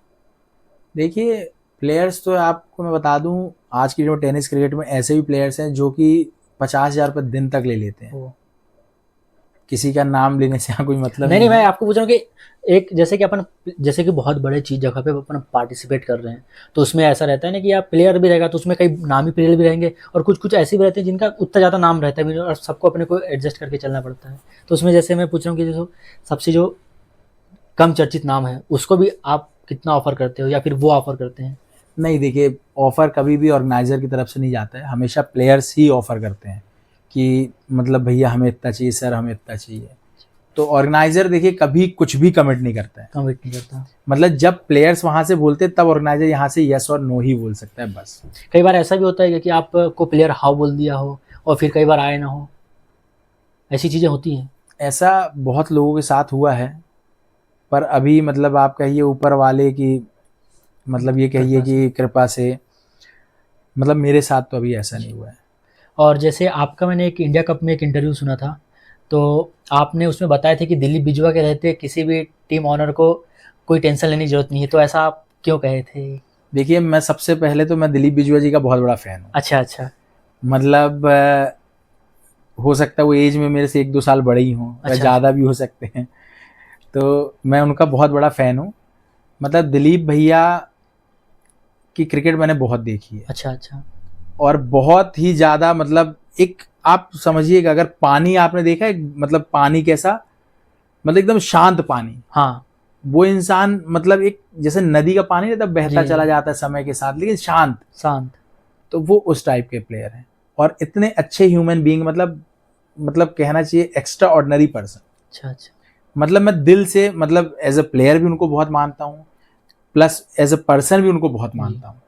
A: देखिए प्लेयर्स तो आपको मैं बता दूं, आज की जो टेनिस क्रिकेट में ऐसे भी प्लेयर्स हैं जो कि 50,000 रुपये दिन तक ले लेते हैं।
B: वो
A: किसी का नाम लेने से यहाँ कोई मतलब
B: नहीं
A: नहीं
B: नहीं, मैं
A: है।
B: आपको पूछ रहा हूँ कि एक जैसे कि अपन, जैसे कि बहुत बड़े चीज जगह पे अपन पार्टिसिपेट कर रहे हैं, तो उसमें ऐसा रहता है ना कि आप प्लेयर भी रहेगा तो उसमें कई नामी प्लेयर भी रहेंगे, और कुछ कुछ ऐसे भी रहते हैं जिनका उतना ज़्यादा नाम रहता है भी नहीं, और सबको अपने को एडजस्ट करके चलना पड़ता है। तो उसमें जैसे मैं पूछ रहा हूँ कि जो सबसे जो कम चर्चित नाम है उसको भी आप कितना ऑफर करते हो, या फिर वो ऑफर करते हैं?
A: नहीं देखिए, ऑफर कभी भी ऑर्गेनाइजर की तरफ से नहीं जाता है, हमेशा प्लेयर्स ही ऑफर करते हैं कि मतलब भैया हमें इतना चाहिए, सर हमें इतना चाहिए। तो ऑर्गेनाइजर देखिए कभी कुछ भी कमिट नहीं करता है।
B: कमिट नहीं करता।
A: मतलब जब प्लेयर्स वहां से बोलते हैं तब ऑर्गेनाइजर यहाँ से यस और नो ही बोल सकता है बस।
B: कई बार ऐसा भी होता है कि आपको प्लेयर हाउ बोल दिया हो और फिर कई बार आए ना हो, ऐसी चीज़ें होती हैं?
A: ऐसा बहुत लोगों के साथ हुआ है, पर अभी मतलब आप कहिए ऊपर वाले की, मतलब ये कहिए
B: कृपा से।
A: कि कृपा से, मतलब मेरे साथ तो अभी ऐसा नहीं हुआ है।
B: और जैसे आपका, मैंने एक इंडिया कप में एक इंटरव्यू सुना था, तो आपने उसमें बताया था कि दिलीप बिजवा के रहते किसी भी टीम ऑनर को कोई टेंशन लेने की जरूरत नहीं है, तो ऐसा आप क्यों कहे थे?
A: देखिए मैं सबसे पहले तो मैं दिलीप बिजवा जी का बहुत बड़ा फैन हूँ।
B: अच्छा अच्छा।
A: मतलब हो सकता है वो एज में मेरे से 1-2 साल बड़े ही हों या
B: अच्छा।
A: ज़्यादा भी हो सकते हैं। तो मैं उनका बहुत बड़ा फ़ैन हूँ। मतलब दिलीप भैया की क्रिकेट मैंने बहुत देखी है,
B: अच्छा अच्छा।
A: और बहुत ही ज़्यादा, मतलब एक आप समझिएगा, अगर पानी आपने देखा है, मतलब पानी कैसा, मतलब एकदम शांत पानी।
B: हाँ।
A: वो इंसान मतलब एक जैसे नदी का पानी रहता है, बहता
B: जी
A: चला
B: जी।
A: जाता है समय के साथ, लेकिन शांत।
B: शांत।
A: तो वो उस टाइप के प्लेयर हैं, और इतने अच्छे ह्यूमन बीइंग, मतलब कहना चाहिए एक्स्ट्रा ऑर्डिनरी पर्सन।
B: अच्छा अच्छा।
A: मतलब मैं दिल से, मतलब एज अ प्लेयर भी उनको बहुत मानता हूँ, प्लस एज अ पर्सन भी उनको बहुत मानता हूँ।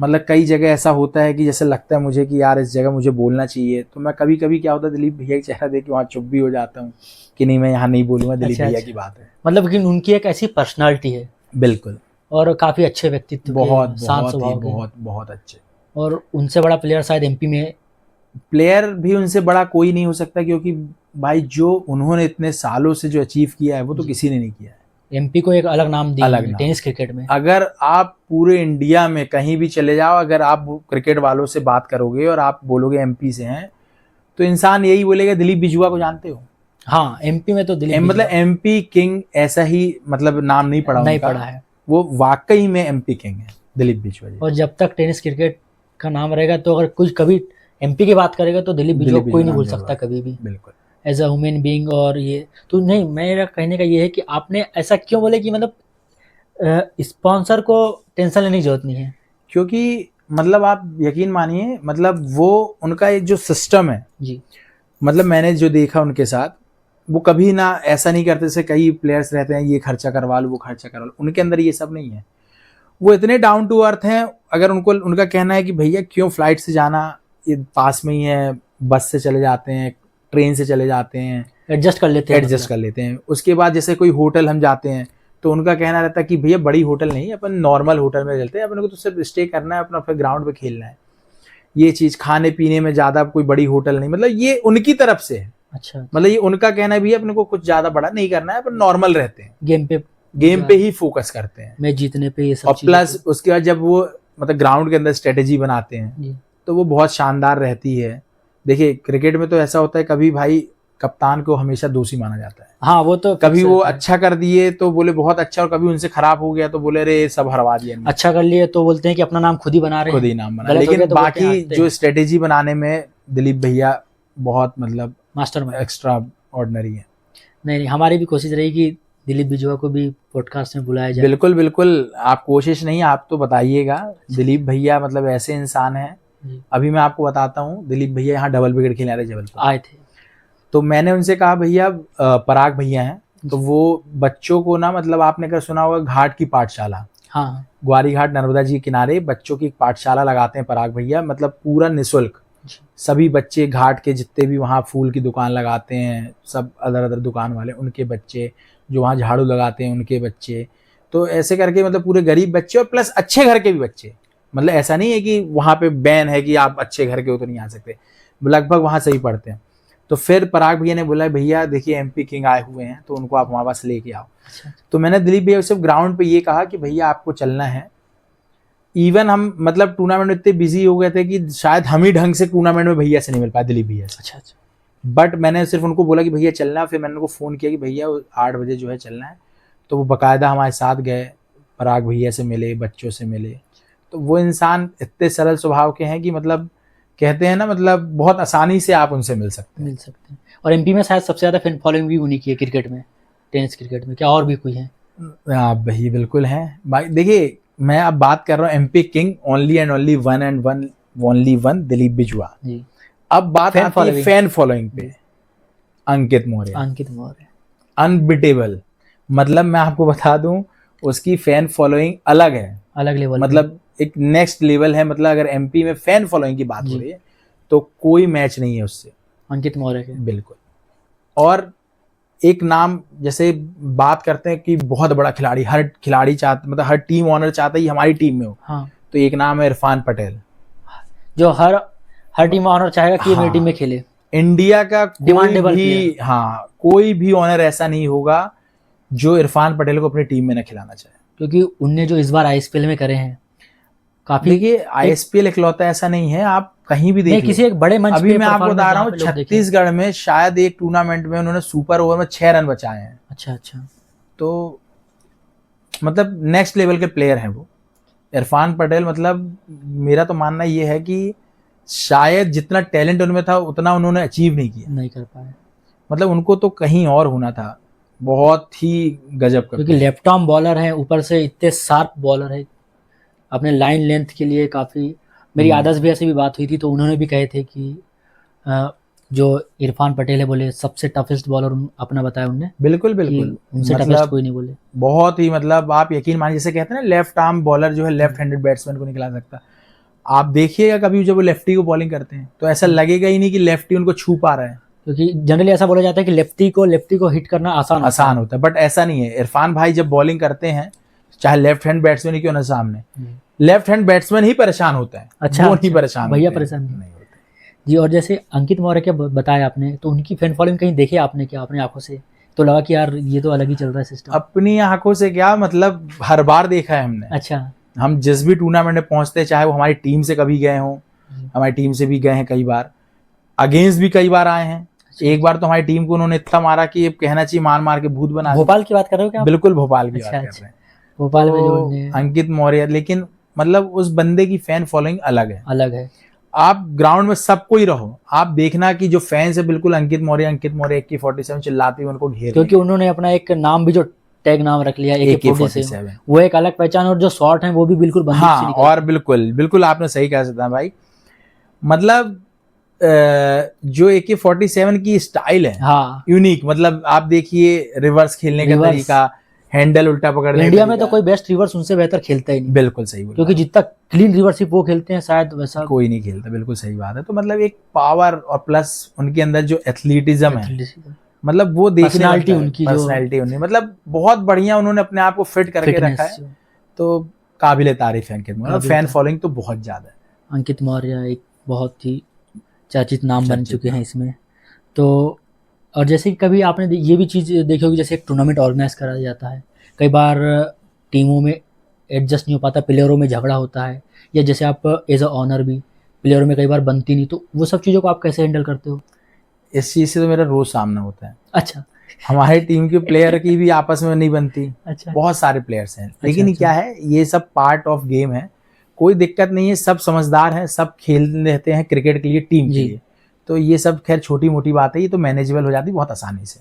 A: मतलब कई जगह ऐसा होता है कि जैसे लगता है मुझे कि यार इस जगह मुझे बोलना चाहिए, तो मैं कभी कभी क्या होता है दिलीप भैया की चेहरा देख के वहाँ चुप भी हो जाता हूँ कि नहीं मैं यहाँ नहीं बोलूँगा, दिलीप
B: अच्छा
A: भैया की
B: अच्छा,
A: बात है।
B: मतलब कि उनकी एक ऐसी पर्सनालिटी है
A: बिल्कुल।
B: और काफ़ी अच्छे व्यक्तित्व
A: बहुत
B: के, शांत
A: बहुत ही
B: स्वभाव के,
A: बहुत बहुत अच्छे
B: और उनसे बड़ा प्लेयर शायद एमपी में।
A: प्लेयर भी उनसे बड़ा कोई नहीं हो सकता, क्योंकि भाई जो उन्होंने इतने सालों से जो अचीव किया है वो तो
B: जी।
A: किसी ने नहीं किया है।
B: एमपी को एक अलग नाम दिया
A: अलग
B: उन्होंने
A: नाम।
B: टेनिस क्रिकेट में।
A: अगर आप पूरे इंडिया में कहीं भी चले जाओ, अगर आप क्रिकेट वालों से बात करोगे और आप बोलोगे एमपी से हैं, तो इंसान यही बोलेगा दिलीप बिजुआ को जानते हो।
B: हाँ, एमपी में तो दिलीप
A: मतलब
B: बिजवा
A: एमपी किंग ऐसा ही मतलब नाम नहीं पड़ा
B: नहीं
A: उनका,
B: पड़ा है।
A: वो वाकई में एमपी किंग है दिलीप बिजुआ जी।
B: और जब तक टेनिस क्रिकेट का नाम रहेगा, तो अगर कुछ कभी एमपी की बात करेगा तो दिलीप बिजवा
A: दिलीप
B: कोई
A: बिजुआ
B: नहीं
A: नाम
B: भूल
A: जरूर
B: सकता
A: आएगा।
B: कभी भी,
A: बिल्कुल।
B: As a human being. और ये तो नहीं, मेरा कहने का ये है कि आपने ऐसा क्यों बोले कि मतलब स्पॉन्सर को टेंशन लेने की जरूरत नहीं है?
A: क्योंकि मतलब आप यकीन मानिए, मतलब वो उनका एक जो सिस्टम है,
B: जी।
A: मतलब मैंने जो देखा उनके साथ, वो कभी ना ऐसा नहीं करते। जैसे कई प्लेयर्स रहते हैं ये खर्चा करवा लो वो खर्चा करवा लो, उनके अंदर ये सब नहीं है। वो इतने डाउन टू अर्थ हैं। अगर उनको उनका कहना है कि भैया क्यों फ्लाइट से जाना, ये पास में ही है, बस से चले जाते हैं, ट्रेन से चले जाते हैं,
B: एडजस्ट कर लेते हैं
A: एडजस्ट
B: मतलब।
A: कर लेते हैं। उसके बाद जैसे कोई होटल हम जाते हैं, तो उनका कहना रहता है कि भैया बड़ी होटल नहीं, अपन नॉर्मल होटल में चलते हैं, अपन को तो सिर्फ स्टे करना है, अपना फिर ग्राउंड पे खेलना है। ये चीज खाने पीने में ज्यादा कोई बड़ी होटल नहीं, मतलब ये उनकी तरफ से है।
B: अच्छा,
A: मतलब ये उनका कहना भी है अपने को कुछ ज्यादा बड़ा नहीं करना है, पर नॉर्मल रहते हैं, गेम पे ही फोकस करते हैं,
B: मैच जीतने पे, ये सब
A: और प्लस उसके बाद जब वो मतलब ग्राउंड के अंदर स्ट्रेटेजी बनाते हैं तो वो बहुत शानदार रहती है। देखिए क्रिकेट में तो ऐसा होता है, कभी भाई कप्तान को हमेशा दोषी माना जाता है।
B: हाँ, वो तो
A: कभी वो अच्छा कर दिए तो बोले बहुत अच्छा, और कभी उनसे खराब हो गया तो बोले अरे सब हरवा दिया।
B: अच्छा कर लिए तो बोलते हैं कि अपना नाम खुद ही बना रहे हैं,
A: खुद ही नाम बना। लेकिन बाकी जो स्ट्रेटेजी बनाने में दिलीप भैया बहुत मतलब
B: मास्टर
A: एक्स्ट्रा ऑर्डिनरी है।
B: नहीं, हमारी भी कोशिश रही कि दिलीप बिजवा को भी पॉडकास्ट में बुलाया जाए।
A: बिल्कुल बिल्कुल, आप कोशिश नहीं, आप तो बताइएगा। दिलीप भैया मतलब ऐसे इंसान हैं। अभी मैं आपको बताता हूँ, दिलीप भैया यहाँ डबल विकेट खेलने आए जबलपुर
B: आए थे,
A: तो मैंने उनसे कहा भैया पराग भैया हैं, तो वो बच्चों को ना, मतलब आपने अगर सुना होगा घाट की पाठशाला,
B: हाँ,
A: ग्वारी घाट नर्मदा जी के किनारे बच्चों की पाठशाला लगाते हैं पराग भैया, मतलब पूरा निःशुल्क। सभी बच्चे घाट के जितने भी वहाँ फूल की दुकान लगाते हैं, सब अदर अदर दुकान वाले, उनके बच्चे, जो वहाँ झाड़ू लगाते हैं उनके बच्चे, तो ऐसे करके मतलब पूरे गरीब बच्चे और प्लस अच्छे घर के भी बच्चे। मतलब ऐसा नहीं है कि वहाँ पे बैन है कि आप अच्छे घर के हो तो नहीं आ सकते, लगभग वहाँ से ही पढ़ते हैं। तो फिर पराग भैया ने बोला भैया देखिए एमपी किंग आए हुए हैं तो उनको आप हमारे पास लेके आओ। तो मैंने दिलीप भैया से ग्राउंड पे ये कहा कि भैया आपको चलना है। इवन हम मतलब टूर्नामेंट में इतने बिजी हो गए थे कि शायद हम ही ढंग से टूर्नामेंट में भैया से नहीं मिल पाए, दिलीप भैया से।
B: अच्छा,
A: बट मैंने सिर्फ उनको बोला कि भैया चलना है। फिर मैंने उनको फ़ोन किया कि भैया 8 बजे जो है चलना है, तो वो बाकायदा हमारे साथ गए, पराग भैया से मिले, बच्चों से मिले। तो वो इंसान इतने सरल स्वभाव के हैं कि मतलब कहते हैं ना, मतलब बहुत आसानी से आप उनसे मिल सकते हैं।
B: और एमपी में शायद सबसे ज़्यादा फैन फॉलोइंग भी उन्हीं की है क्रिकेट में, टेनिस क्रिकेट में। क्या और भी कोई है?
A: हाँ भाई बिल्कुल हैं भाई। देखिए मैं अब बात कर रहा हूँ MP king, only and only one and one, only one, Dilip Bijwa. अब बात आती है फैन फॉलोइंग पे, अंकित मौर्य अनबिटेबल। मतलब मैं आपको बता दूं उसकी फैन फॉलोइंग अलग है, अलग लेवल, मतलब एक नेक्स्ट लेवल है। मतलब अगर एमपी में फैन फॉलोइंग की बात हो रही है तो कोई मैच नहीं है उससे,
B: अंकित मौर्य के।
A: बिल्कुल। और एक नाम जैसे बात करते हैं कि बहुत बड़ा खिलाड़ी, हर खिलाड़ी चाहता, मतलब हर टीम ओनर चाहता है हमारी टीम में हो।
B: हाँ।
A: तो एक नाम है इरफान पटेल,
B: जो हर टीम ऑनर चाहेगा कि मेरी टीम में खेले।
A: इंडिया का कोई भी, हाँ, कोई भी ऑनर ऐसा नहीं होगा जो इरफान पटेल को अपनी टीम में न खिलाना चाहे,
B: क्योंकि उनने जो इस बार आईएसपीएल में करे हैं काफी।
A: देखिए आईएसपीएल इकलौता ऐसा नहीं है, आप कहीं भी देख
B: किसी एक बड़े मंच
A: अभी मैं आपको बता रहा हूँ छत्तीसगढ़ में शायद एक टूर्नामेंट में उन्होंने सुपर ओवर में 6 रन बचाए हैं।
B: अच्छा,
A: तो मतलब नेक्स्ट लेवल के प्लेयर हैं वो इरफान पटेल। मतलब मेरा तो मानना ये है कि शायद जितना टैलेंट उनमें था उतना उन्होंने अचीव नहीं कर पाए। मतलब उनको तो कहीं और होना था, बहुत ही गजब का,
B: क्योंकि लेफ्ट आर्म बॉलर है, ऊपर से इतने शार्प बॉलर है, अपने लाइन लेंथ के लिए काफ़ी। मेरी आदर्श भैया से भी बात हुई थी तो उन्होंने भी कहे थे कि जो इरफान पटेल है बोले सबसे टफेस्ट बॉलर अपना बताया उनने।
A: बिल्कुल बिल्कुल,
B: उनसे टफेस्ट कोई नहीं बोले।
A: बहुत ही, मतलब आप यकीन मानिए, जैसे कहते हैं ना लेफ्ट आर्म बॉलर जो है लेफ्ट हैंडेड बैट्समैन को निकला सकता। आप देखिएगा कभी जब वो लेफ्टी को बॉलिंग करते हैं तो ऐसा लगेगा ही नहीं कि लेफ्टी उनको छू पा रहा है,
B: क्योंकि जनरली ऐसा बोला जाता है कि लेफ्टी को हिट करना आसान
A: होता है। बट ऐसा नहीं है। इरफान भाई जब बॉलिंग करते हैं, चाहे लेफ्ट हैंड बैट्समैन ही क्यों ना सामने, लेफ्ट हैंड बैट्समैन ही परेशान होता है।
B: अच्छा,
A: वो नहीं परेशान,
B: भैया परेशान नहीं होते जी। और जैसे अंकित मौर्य के बताया आपने, तो उनकी फैन फॉलोइंग कहीं देखे आपने क्या अपनी आंखों से? तो लगा कि यार ये तो अलग ही चल रहा है सिस्टम।
A: अपनी आंखों से क्या, मतलब हर बार देखा है हमने।
B: अच्छा,
A: हम जिस भी टूर्नामेंट में पहुंचते, चाहे वो हमारी टीम से कभी गए हों, हमारी टीम से भी गए हैं कई बार, अगेंस्ट भी कई बार आए हैं। एक बार तो हमारी टीम को उन्होंने इतना मारा कि ये कहना चाहिए मार मार के भूत बना।
B: भोपाल की बात कर रहे हो क्या?
A: बिल्कुल भोपाल की बात कर रहे हैं।
B: भोपाल में जो
A: अंकित मौर्य, लेकिन मतलब उस बंदे की फैन फॉलोइंग अलग है। आप ग्राउंड में सबको ही रहो, आप देखना कि जो फैंस है बिल्कुल अंकित मौर्य AK-47 चिल्लाते हुए उनको घेर,
B: क्योंकि उन्होंने अपना एक नाम भी जो टैग नाम रख लिया AK-47, वो एक अलग पहचान। और जो शॉट है वो भी बिल्कुल बंदूक से निकलते हैं।
A: और बिल्कुल आपने सही कहा सकता है भाई। मतलब जो AK-47 की स्टाइल है, हाँ, यूनिक। मतलब आप देखिए रिवर्स खेलने का तरीका, हैंडल उल्टा पकड़ने।
B: इंडिया में तो कोई बेस्ट रिवर्स उनसे बेहतर खेलता ही नहीं।
A: बिल्कुल सही बोला,
B: क्योंकि जितना क्लीन रिवर्सिप वो खेलते हैं शायद वैसा
A: कोई नहीं खेलता। बिल्कुल सही बात है। तो मतलब एक पावर और प्लस उनके अंदर जो एथलीटिज्म है, मतलब वो देखने
B: पर्सनालिटी उनकी,
A: मतलब बहुत बढ़िया उन्होंने अपने आप को फिट करके रखा है। तो काबिले तारीफ है अंकित मौर्य। फैन फॉलोइंग तो बहुत ज्यादा है।
B: अंकित मौर्य एक बहुत ही चर्चित नाम बन
A: चर्चित
B: चुके हैं
A: नाम।
B: इसमें। तो और जैसे कि कभी आपने ये भी चीज़ देखी होगी, जैसे एक टूर्नामेंट ऑर्गेनाइज करा जाता है, कई बार टीमों में एडजस्ट नहीं हो पाता, प्लेयरों में झगड़ा होता है, या जैसे आप एज अ ऑनर भी प्लेयरों में कई बार बनती नहीं, तो वो सब चीज़ों को आप कैसे हैंडल करते हो?
A: इस चीज़ से तो मेरा रोज सामना होता है।
B: अच्छा
A: हमारी टीम के प्लेयर की भी आपस में नहीं बनती,
B: अच्छा
A: बहुत सारे प्लेयर्स हैं, लेकिन
B: अच्छा।
A: क्या है, ये सब पार्ट ऑफ गेम है, कोई दिक्कत नहीं है, सब समझदार हैं, सब खेल लेते हैं क्रिकेट के लिए, टीम के
B: जी।
A: लिए। तो ये सब खैर छोटी मोटी बात है, ये तो मैनेजेबल हो जाती है बहुत आसानी से।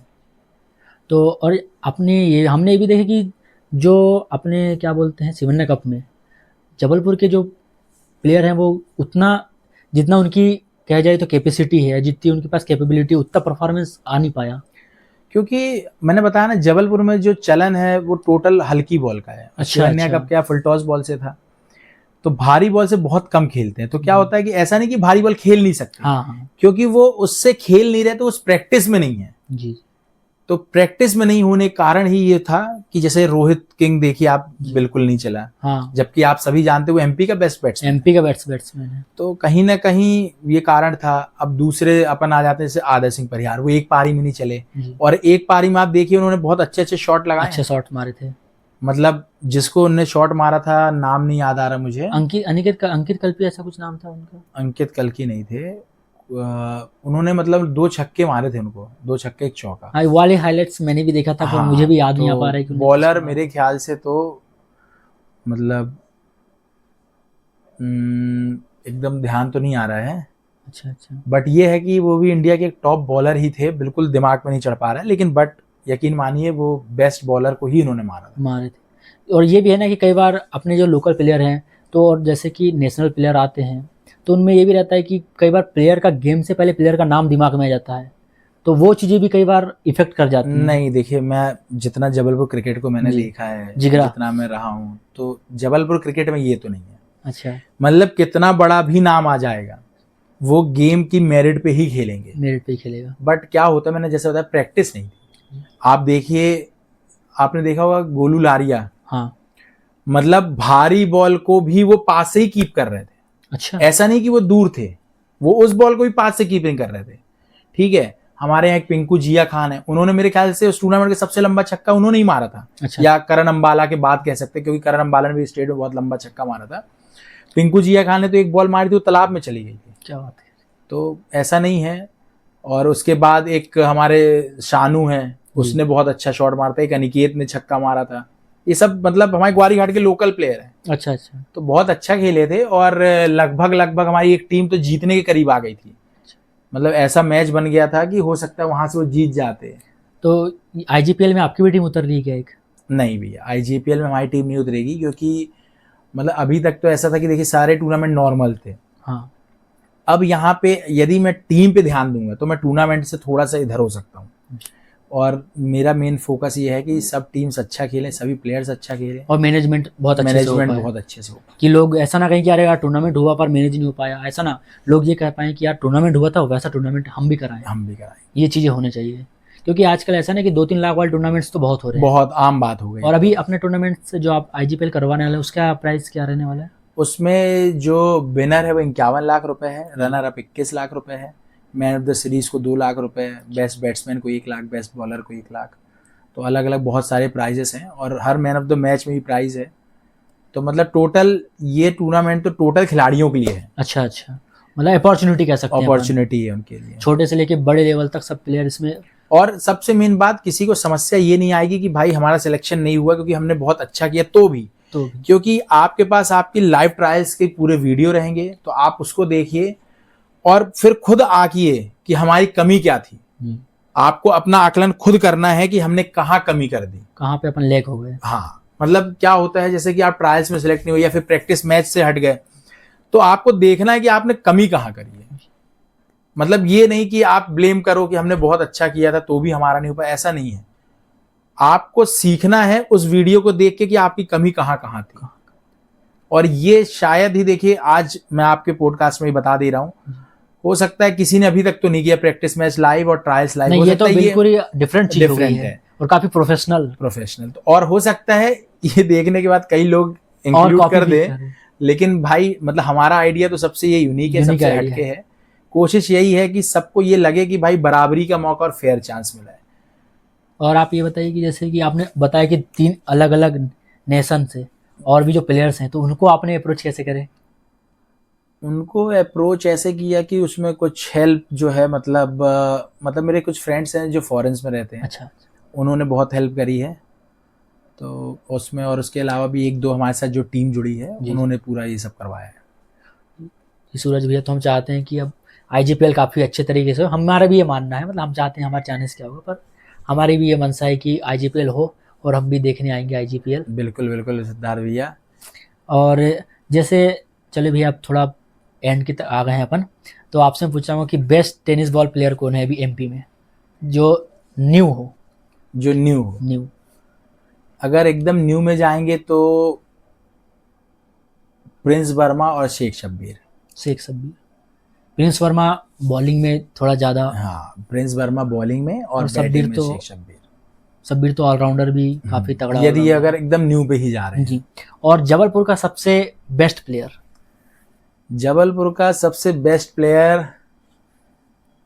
B: तो और अपने ये हमने ये भी देखा कि जो अपने क्या बोलते हैं सिवन्ना कप में जबलपुर के जो प्लेयर हैं, वो उतना जितना उनकी कह जाए तो कैपेसिटी है, जितनी उनके पास कैपेबिलिटी, उतना परफॉर्मेंस आ नहीं पाया।
A: क्योंकि मैंने बताया ना, जबलपुर में जो चलन है वो टोटल हल्की बॉल का है।
B: अच्छा,
A: शिवन्या
B: अच्छा।
A: कप क्या फुल टॉस बॉल से था, तो भारी बॉल से बहुत कम खेलते हैं। तो क्या होता है कि ऐसा नहीं कि भारी बॉल खेल नहीं सकते,
B: हाँ हाँ
A: क्योंकि वो उससे खेल नहीं रहे, तो उस प्रैक्टिस में नहीं है।
B: जी
A: तो प्रैक्टिस में नहीं होने के कारण ही ये था कि जैसे रोहित किंग देखिए आप, बिल्कुल नहीं चला,
B: हाँ,
A: जबकि आप सभी जानते हो एमपी का बेस्ट बैट्समैन।
B: एमपी का बैट्समैन है।
A: तो कहीं ना कहीं ये कारण था। अब दूसरे अपन आ जाते हैं, जैसे आदर सिंह परिहार, वो एक पारी में नहीं चले,
B: जी।
A: और एक पारी में आप देखिए उन्होंने बहुत अच्छे अच्छे शॉट लगाए।
B: अच्छे शॉट मारे थे।
A: मतलब जिसको उन्होंने शॉट मारा था, नाम नहीं याद आ रहा मुझे,
B: अंकित कल्पी ऐसा कुछ नाम था उनका।
A: अंकित कल्की नहीं थे, उन्होंने मतलब 2 छक्के मारे थे उनको, 2 छक्के 1 चौका।
B: हाँ, वाले हाइलाइट्स मैंने भी देखा था, पर मुझे भी याद नहीं आ पा रहा है कि उन्होंने
A: बॉलर
B: किसको
A: मेरे ख्याल से तो मतलब एकदम ध्यान तो नहीं आ रहा है,
B: मारा। अच्छा अच्छा।
A: बट ये है कि वो भी इंडिया के एक टॉप बॉलर ही थे, बिल्कुल दिमाग में नहीं चढ़ पा रहा है, लेकिन बट यकीन मानिए वो बेस्ट बॉलर को ही इन्होंने मारा था।
B: मारे थे। और ये भी है ना कि कई बार अपने जो लोकल प्लेयर हैं, तो और जैसे कि नेशनल प्लेयर आते हैं, तो उनमें ये भी रहता है कि कई बार प्लेयर का गेम से पहले प्लेयर का नाम दिमाग में आ जाता है, तो वो चीज़ें भी कई बार इफेक्ट कर जाती हैं।
A: नहीं देखिए, मैं जितना जबलपुर क्रिकेट को मैंने
B: जी।
A: देखा है,
B: जिगरा।
A: जितना मैं रहा हूँ, तो जबलपुर क्रिकेट में ये तो नहीं है।
B: अच्छा,
A: मतलब कितना बड़ा भी नाम आ जाएगा, वो गेम की मेरिट पे ही खेलेंगे,
B: मेरिट पे ही खेलेगा।
A: बट क्या होता है, मैंने जैसे बताया, प्रैक्टिस नहीं थी। आप देखिए, आपने देखा होगा गोलू लारिया,
B: हाँ।
A: मतलब भारी बॉल को भी वो पास से ही कीप कर रहे थे।
B: अच्छा।
A: ऐसा नहीं कि वो दूर थे, वो उस बॉल को भी पास से कीपिंग कर रहे थे। ठीक है, हमारे यहाँ एक पिंकू जिया खान है, उन्होंने मेरे ख्याल से उस टूर्नामेंट का सबसे लंबा छक्का उन्होंने ही मारा था।
B: अच्छा।
A: या करण अंबाला के बाद कह सकते हैं, क्योंकि करण अंबाला ने भी स्टेट में बहुत लंबा छक्का मारा था। पिंकू जिया खान ने तो एक बॉल मारी थी, वो तालाब में चली गई थी।
B: क्या बात है।
A: तो ऐसा नहीं है। और उसके बाद एक हमारे शानू है, उसने बहुत अच्छा शॉट मारा था। एक अनिकेत ने छक्का मारा था। ये सब मतलब हमारे ग्वारीघाट के लोकल प्लेयर हैं।
B: अच्छा अच्छा।
A: तो बहुत अच्छा खेले थे, और लगभग हमारी एक टीम तो जीतने के करीब आ गई थी। मतलब ऐसा मैच बन गया था कि हो सकता है वहां से वो जीत जाते।
B: तो आईजीपीएल में आपकी भी टीम उतर रही है क्या एक?
A: नहीं भैया, आईजीपीएल में हमारी टीम नहीं उतरेगी, क्योंकि मतलब अभी तक तो ऐसा था कि देखिए सारे टूर्नामेंट नॉर्मल थे।
B: हाँ।
A: अब यहाँ पे यदि मैं टीम पे ध्यान दूंगा तो मैं टूर्नामेंट से थोड़ा सा इधर हो सकता हूँ, और मेरा मेन फोकस ये है कि सब टीम्स अच्छा खेलें, सभी प्लेयर्स अच्छा खेलें,
B: और मैनेजमेंट बहुत अच्छे से हो
A: मैनेजमेंट
B: पाए।
A: बहुत अच्छे से हो।
B: कि लोग ऐसा ना कहें कि अरे यार टूर्नामेंट हुआ पर मैनेज नहीं हो पाया, ऐसा ना, लोग ये कह पाए कि यार टूर्नामेंट हुआ था, वैसा टूर्नामेंट हम भी कराएं।
A: हम भी कराएं,
B: ये चीज़ें होनी चाहिए, क्योंकि आजकल ऐसा ना कि 2-3 लाख वाले टूर्नामेंट्स तो बहुत हो रहे हैं।
A: बहुत आम बात हो गई।
B: और अभी अपने टूर्नामेंट से जो आप आईजीपीएल करवाने वाले हैं, उसका प्राइस क्या रहने वाला है?
A: उसमें जो विनर है वो 51 लाख रुपए है, रनर अप 21 लाख रुपए है, मैन ऑफ द सीरीज को 2 लाख रुपए है, बेस्ट बैट्समैन को 1 लाख, बेस्ट बॉलर को 1 लाख। तो अलग अलग बहुत सारे प्राइजेस हैं, और her man of the match में भी प्राइज है। तो मतलब टोटल ये टूर्नामेंट तो टोटल खिलाड़ियों के लिए है।
B: अच्छा अच्छा, मतलब अपॉर्चुनिटी कह सकते हैं,
A: अपॉर्चुनिटी है उनके लिए,
B: छोटे से लेके बड़े लेवल तक सब प्लेयर इसमें।
A: और सबसे मेन बात, किसी को समस्या ये नहीं आएगी कि भाई हमारा सिलेक्शन नहीं हुआ क्योंकि हमने बहुत अच्छा किया, तो भी क्योंकि आपके पास आपकी लाइव ट्रायल्स के पूरे वीडियो रहेंगे, तो आप उसको देखिए और फिर खुद आकिए कि हमारी कमी क्या थी। आपको अपना आकलन खुद करना है कि हमने कहाँ कमी कर दी,
B: कहाँ पे अपन लैग हो गए।
A: हाँ, मतलब क्या होता है, जैसे कि आप ट्रायल्स में सिलेक्ट नहीं हुए या फिर प्रैक्टिस मैच से हट गए, तो आपको देखना है कि आपने कमी कहाँ करी है। मतलब ये नहीं कि आप ब्लेम करो कि हमने बहुत अच्छा किया था तो भी हमारा नहीं हो पाया, ऐसा नहीं है। आपको सीखना है उस वीडियो को देख के कि आपकी कमी कहाँ कहाँ थी। और ये शायद ही देखिए, आज मैं आपके पॉडकास्ट में ही बता दे रहा हूँ, हो सकता है किसी ने अभी तक तो नहीं किया प्रैक्टिस मैच लाइव और ट्रायल्स लाइव।
B: नहीं, ये तो बिल्कुल ही डिफरेंट चीज हो गई है और काफी प्रोफेशनल।
A: तो और हो सकता है ये देखने के बाद कई लोग इंक्लूड कर दे लेकिन भाई मतलब हमारा आइडिया तो सबसे ये यूनिक है,
B: Unique
A: सबसे
B: idea
A: हटके है। कोशिश यही है कि सबको ये लगे कि भाई बराबरी का मौका और फेयर चांस मिला है।
B: और आप ये बताइए कि जैसे कि आपने बताया कि 3 अलग-अलग नेशन से और भी जो प्लेयर्स हैं, तो उनको आपने अप्रोच कैसे करे?
A: उनको अप्रोच ऐसे किया कि उसमें कुछ हेल्प जो है मतलब मेरे कुछ फ्रेंड्स हैं जो फॉरेन्स में रहते हैं,
B: अच्छा,
A: उन्होंने बहुत हेल्प करी है। तो उसमें और उसके अलावा भी 1-2 हमारे साथ जो टीम जुड़ी है,
B: जी।
A: उन्होंने पूरा ये सब करवाया है।
B: जी, सूरज भैया, तो हम चाहते हैं कि अब आईजीपीएल काफ़ी अच्छे तरीके से हो। हमारा भी ये मानना है, मतलब हम चाहते हैं हमारे चांस क्या होगा, पर हमारी भी ये मनसा है कि आईजीपीएल हो और हम भी देखने आएंगे आईजीपीएल।
A: बिल्कुल बिल्कुल सिद्धार्थ भैया।
B: और जैसे चले भैया, अब थोड़ा एंड की आ गए हैं अपन, तो आपसे मैं पूछ रहा हूँ कि बेस्ट टेनिस बॉल प्लेयर कौन है अभी एमपी में, जो न्यू हो?
A: जो न्यू हो,
B: न्यू
A: अगर एकदम न्यू में जाएंगे तो प्रिंस वर्मा और शेख शब्बीर।
B: शेख शब्बीर। प्रिंस वर्मा बॉलिंग में थोड़ा ज़्यादा,
A: हाँ, प्रिंस वर्मा बॉलिंग में और
B: शब्बीर
A: बैटिंग में
B: तो
A: शेख शब्बीर।
B: शब्बीर तो ऑलराउंडर भी काफ़ी तगड़ा
A: यदि
B: all-rounder
A: अगर एकदम न्यू पे ही जा रहे
B: है।
A: हैं।
B: जी। और जबलपुर का सबसे बेस्ट प्लेयर?
A: जबलपुर का सबसे बेस्ट प्लेयर,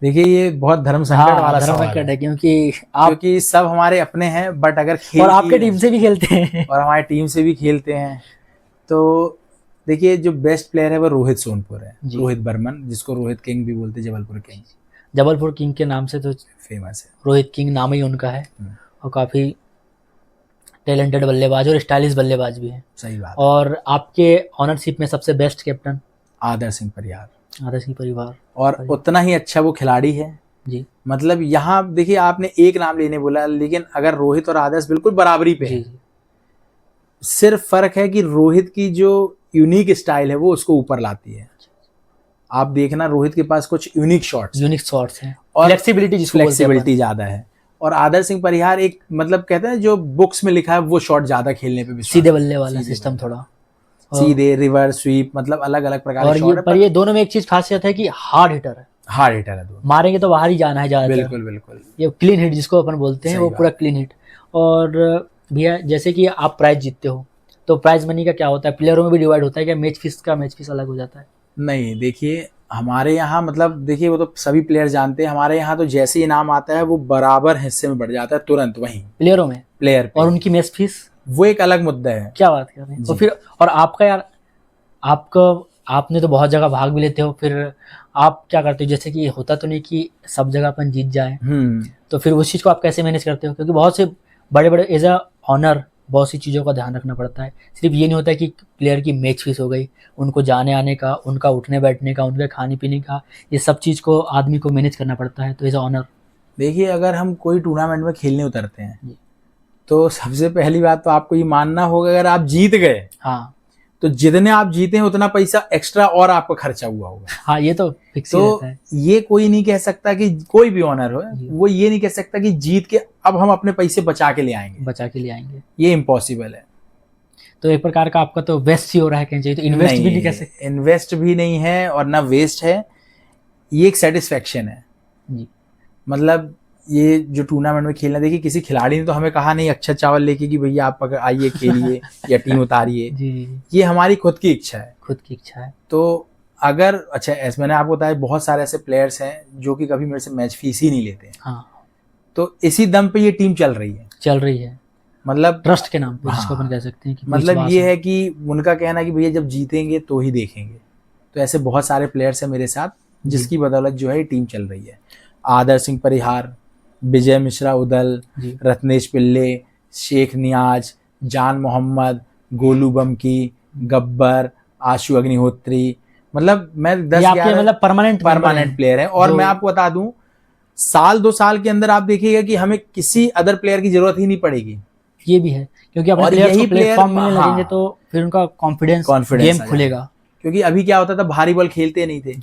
A: देखिए ये बहुत धर्म संकट वाला
B: धर्म
A: सवाल
B: संकट
A: है,
B: है, क्योंकि आप
A: क्योंकि सब हमारे अपने हैं, बट अगर खेल
B: और
A: की
B: आपके टीम से भी खेलते हैं।
A: और हमारी टीम से भी खेलते हैं, तो देखिए जो बेस्ट प्लेयर है वो रोहित सोनपुर है,
B: जी।
A: रोहित बर्मन, जिसको रोहित किंग भी बोलते हैं, जबलपुर किंग
B: जबलपुर किंग के नाम से तो
A: फेमस है।
B: रोहित किंग नाम ही उनका है, और काफ़ी टैलेंटेड बल्लेबाज और स्टाइलिश बल्लेबाज भी हैं।
A: सही बात है।
B: और आपके ऑनरशिप में सबसे बेस्ट कैप्टन?
A: आदर्श सिंह परिहार।
B: आदर्श सिंह परिवार।
A: और उतना ही अच्छा वो खिलाड़ी है।
B: जी
A: मतलब यहाँ देखिए आपने एक नाम लेने बोला, लेकिन अगर रोहित और आदर्श बिल्कुल बराबरी पे
B: जी
A: है।
B: जी।
A: सिर्फ फर्क है कि रोहित की जो यूनिक स्टाइल है वो उसको ऊपर लाती है। आप देखना रोहित के पास कुछ यूनिक शॉट्स
B: हैं
A: और
B: फ्लेक्सिबिलिटी, जिसको बोलते हैं अपन।
A: फ्लेक्सिबिलिटी ज्यादा है। और आदर्श सिंह परिहार एक मतलब कहते हैं जो बुक्स में लिखा है वो शॉट ज्यादा खेलने पे भी,
B: सीधे बल्ले वाला सिस्टम थोड़ा,
A: सीधे रिवर्स स्वीप, मतलब अलग अलग प्रकार
B: और
A: के शॉट है।
B: पर ये दोनों में एक चीज खासियत है कि हार्ड हिटर है,
A: हार्ड हिटर है दोनों,
B: मारेंगे तो बाहर ही जाना है ज्यादातर।
A: बिल्कुल बिल्कुल।
B: ये क्लीन हिट जिसको अपन बोलते हैं,
A: सही
B: वो
A: बात।
B: पूरा क्लीन हिट। और भैया जैसे कि आप प्राइज जीतते हो, तो प्राइज मनी का क्या होता है? प्लेयरों में भी डिवाइड होता है क्या? मैच फीस अलग हो जाता है?
A: नहीं, देखिए हमारे यहाँ मतलब देखिए वो तो सभी प्लेयर जानते हैं, हमारे यहाँ तो जैसे ही इनाम आता है वो बराबर हिस्से में बढ़ जाता है तुरंत वहीं
B: प्लेयरों में,
A: प्लेयर पे।
B: और उनकी मैच फीस
A: वो एक अलग मुद्दा है।
B: क्या बात कर रहे हैं? तो फिर और आपका यार, आपने तो बहुत जगह भाग भी लेते हो, फिर आप क्या करते हो? जैसे कि होता तो नहीं कि सब जगह अपन जीत जाए, तो फिर उस चीज़ को आप कैसे मैनेज करते हो? क्योंकि बहुत से बड़े बड़े एज अ ऑनर बहुत सी चीज़ों का ध्यान रखना पड़ता है। सिर्फ ये नहीं होता कि प्लेयर की मैच फीस हो गई, उनको जाने आने का, उनका उठने बैठने का, उनके खाने पीने का, ये सब चीज़ को आदमी को मैनेज करना पड़ता है। तो एज अ ऑनर,
A: देखिए अगर हम कोई टूर्नामेंट में खेलने उतरते हैं
B: जी।
A: तो सबसे पहली बात तो आपको ये मानना होगा, अगर आप जीत गए
B: हाँ
A: तो जितने आप जीते हैं उतना पैसा एक्स्ट्रा और आपका खर्चा हुआ होगा।
B: हाँ, ये तो फिक्स ही
A: तो
B: रहता है।
A: ये कोई नहीं कह सकता कि कोई भी ऑनर हो वो ये नहीं कह सकता कि जीत के अब हम अपने पैसे बचा के ले आएंगे, ये इम्पॉसिबल है।
B: तो एक प्रकार का आपका तो वेस्ट ही हो रहा है, कहीं चाहिए तो इन्वेस्ट भी नहीं कह सकते।
A: इन्वेस्ट भी नहीं है और ना वेस्ट है, ये एक सेटिस्फेक्शन है
B: जी।
A: मतलब ये जो टूर्नामेंट में खेलना, देखिए किसी खिलाड़ी ने तो हमें कहा नहीं अच्छा चावल लेके कि भैया आप अगर आइए खेलिए या टीम उतारिए।
B: जी,
A: ये हमारी खुद की इच्छा है,
B: खुद की इच्छा है।
A: तो अगर अच्छा ऐसे मैंने आपको बताया बहुत सारे ऐसे प्लेयर्स हैं जो कि कभी मेरे से मैच फीस ही नहीं लेते हैं।
B: हाँ,
A: तो इसी दम पे ये टीम चल रही है, मतलब
B: ट्रस्ट के नाम पे, जिसको अपन कह सकते हैं कि
A: मतलब ये है कि उनका कहना कि भैया जब जीतेंगे तो ही देखेंगे। तो ऐसे बहुत सारे प्लेयर्स हैं मेरे साथ जिसकी बदौलत जो है ये टीम चल रही है। आदर्श सिंह परिहार, विजय मिश्रा उदल, रत्नेश पिल्ले, शेख नियाज, जान मोहम्मद, गोलू बमकी, गब्बर, आशु अग्निहोत्री, मतलब मैं 10-11
B: मतलब परमानेंट
A: प्लेयर है। और मैं आपको बता दूं साल 2 साल के अंदर आप देखिएगा कि हमें किसी अदर प्लेयर की जरूरत ही नहीं पड़ेगी।
B: ये भी है, क्योंकि अपने प्लेयर्स को प्लेटफॉर्म मिलने लगेंगे तो फिर उनका कॉन्फिडेंस गेम खुलेगा।
A: क्योंकि अभी क्या होता था, भारी बॉल खेलते नहीं थे।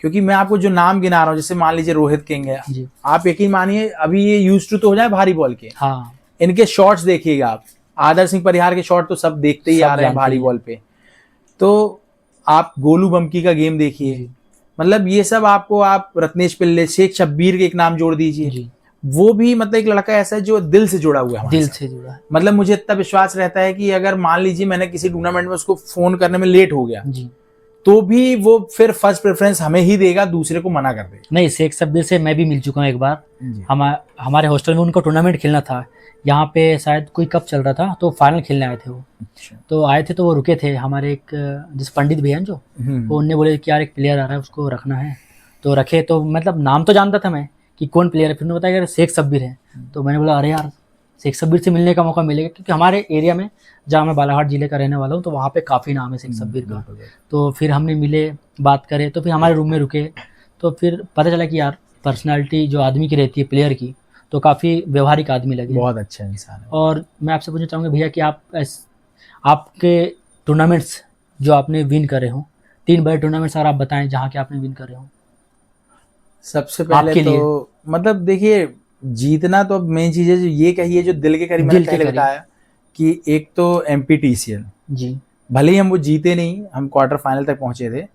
A: क्योंकि मैं आपको जो नाम गिना रहा हूँ, जैसे मान लीजिए रोहित किंग है, आप यकीन मानिए अभी ये यूज्ड टू तो हो जाए भारी बॉल के।
B: हाँ,
A: इनके शॉट्स देखिएगा आप, आदर्श सिंह परिहार के शॉट तो सब देखते ही आ रहे हैं भारी बॉल पे। तो आप गोलू बमकी का गेम देखिए, मतलब ये सब आपको, आप रत्नेश पिल्ले, शेख शब्बीर के एक नाम जोड़ दीजिए, वो भी मतलब एक लड़का ऐसा है जो दिल से जुड़ा हुआ है हमारे
B: दिल
A: साथ।
B: से जुड़ा है
A: मतलब मुझे इतना विश्वास रहता है कि अगर मान लीजिए मैंने किसी टूर्नामेंट में उसको फोन करने में लेट हो गया
B: जी।
A: तो भी वो फिर फर्स्ट प्रेफरेंस हमें ही देगा, दूसरे को मना कर देगा।
B: नहीं, शेख शब्बीर से मैं भी मिल चुका हूँ एक बार।
A: जी।
B: हमारे हॉस्टल में उनको टूर्नामेंट खेलना था, यहाँ पे शायद कोई कप चल रहा था, तो फाइनल खेलने आए थे वो।
A: अच्छा।
B: तो आए थे तो वो रुके थे, हमारे एक जिस पंडित भैया हैं जो, वो उनने बोले कि यार एक प्लेयर आ रहा है उसको रखना है, तो रखे। तो मतलब नाम तो जानता था मैं कि कौन प्लेयर है, फिर उन्होंने बताया यार शेख शब्बीर है। तो मैंने बोला अरे यार शेख शब्बीर से मिलने का मौका मिलेगा, क्योंकि हमारे एरिया में, जहाँ मैं बालाघाट जिले का रहने वाला हूँ, तो वहाँ पे काफ़ी नाम है शेख शब्बीर का। तो फिर हमने मिले, बात करे, तो फिर हमारे रूम में रुके, तो फिर पता चला कि यार पर्सनालिटी जो आदमी की रहती है प्लेयर की, तो काफ़ी व्यवहारिक आदमी लगे,
A: बहुत अच्छा इंसान है।
B: और मैं आपसे पूछना चाहूँगा भैया कि आपके टूर्नामेंट्स जो आपने विन करे हो, 3 बड़े टूर्नामेंट्स अगर आप बताएं जहाँ के आपने विन करे हो।
A: सबसे पहले
B: आपके लिए।
A: तो मतलब देखिए, जीतना तो अब मेन चीज है, जो ये कहिए जो दिल के करीब, मैंने
B: दिल के
A: पहले
B: करीब।
A: बताया कि एक तो एमपीटीसीएल,
B: जी।
A: भले ही हम वो जीते नहीं, हम क्वार्टर फाइनल तक पहुंचे थे,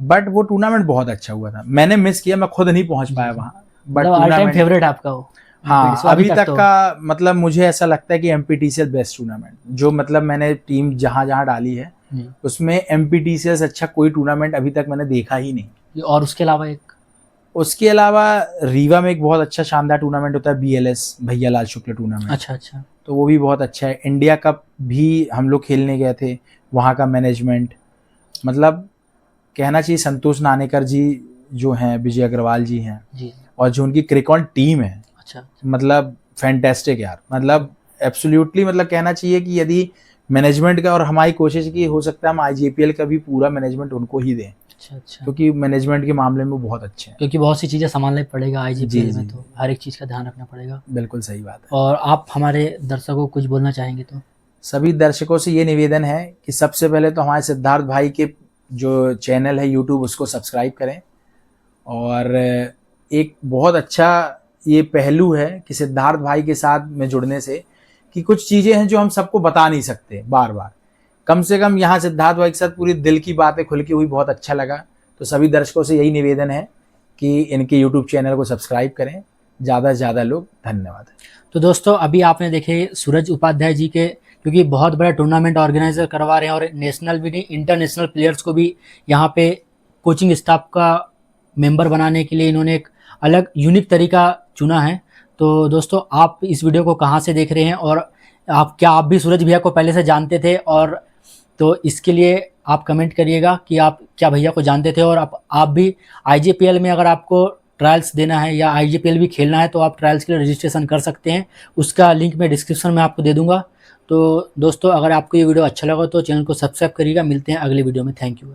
A: बट वो टूर्नामेंट बहुत अच्छा हुआ था। मैंने मिस किया, मैं खुद नहीं पहुंच पाया वहां, बट
B: मतलब ऑल टाइम
A: टूर्नामेंट,
B: फेवरेट आपका वो।
A: हाँ
B: अभी
A: अभी तक
B: तो
A: का मतलब मुझे ऐसा लगता है कि एमपीटीसीएल बेस्ट टूर्नामेंट, जो मतलब मैंने टीम जहां जहां डाली है
B: जी।
A: उसमें एमपीटीसीएल से अच्छा कोई टूर्नामेंट अभी तक मैंने देखा ही नहीं।
B: और उसके अलावा एक,
A: उसके अलावा रीवा में एक बहुत अच्छा शानदार टूर्नामेंट होता है, बीएलएस भैया लाल शुक्ल टूर्नामेंट।
B: अच्छा अच्छा,
A: तो वो भी बहुत अच्छा है। इंडिया कप भी हम लोग खेलने गए थे, वहाँ का मैनेजमेंट, मतलब कहना चाहिए संतोष नानेकर जी जो हैं, विजय अग्रवाल जी हैं,
B: जी।
A: और जो उनकी क्रिकॉन टीम है,
B: अच्छा,
A: मतलब फैंटेस्टिक यार, मतलब एब्सोल्युटली, मतलब कहना चाहिए कि यदि मैनेजमेंट का, और हमारी कोशिश की हो सकता है हम आईजीपीएल का भी पूरा मैनेजमेंट उनको ही दें,
B: अच्छा अच्छा,
A: क्योंकि मैनेजमेंट के मामले में वो बहुत अच्छे हैं।
B: क्योंकि बहुत सी चीज़ें संभालना पड़ेगा
A: जी
B: आईजीपीएल में,
A: जी,
B: तो हर एक चीज़ का ध्यान रखना पड़ेगा।
A: बिल्कुल सही बात है।
B: और आप हमारे दर्शकों को कुछ बोलना चाहेंगे तो?
A: सभी दर्शकों से ये निवेदन है कि सबसे पहले तो हमारे सिद्धार्थ भाई के जो चैनल है यूट्यूब, उसको सब्सक्राइब करें। और एक बहुत अच्छा ये पहलू है कि सिद्धार्थ भाई के साथ में जुड़ने से, कि कुछ चीज़ें हैं जो हम सबको बता नहीं सकते बार बार, कम से कम यहाँ सिद्धार्थ भाई के साथ पूरी दिल की बातें खुल के हुई, बहुत अच्छा लगा। तो सभी दर्शकों से यही निवेदन है कि इनके यूट्यूब चैनल को सब्सक्राइब करें, ज़्यादा से ज़्यादा लोग। धन्यवाद।
B: तो दोस्तों अभी आपने देखे सूरज उपाध्याय जी के, क्योंकि बहुत बड़ा टूर्नामेंट ऑर्गेनाइजर करवा रहे हैं, और नेशनल भी नहीं इंटरनेशनल प्लेयर्स को भी यहाँ पे कोचिंग स्टाफ का मेंबर बनाने के लिए इन्होंने एक अलग यूनिक तरीका चुना है। तो दोस्तों आप इस वीडियो को कहाँ से देख रहे हैं, और आप भी सूरज भैया को पहले से जानते थे? और तो इसके लिए आप कमेंट करिएगा कि आप क्या भैया को जानते थे, और आप भी आईजीपीएल में अगर आपको ट्रायल्स देना है या आईजीपीएल भी खेलना है तो आप ट्रायल्स के लिए रजिस्ट्रेशन कर सकते हैं। उसका लिंक मैं डिस्क्रिप्शन में आपको दे दूंगा। तो दोस्तों अगर आपको ये वीडियो अच्छा लगा तो चैनल को सब्सक्राइब करिएगा। मिलते हैं अगले वीडियो में। Thank you.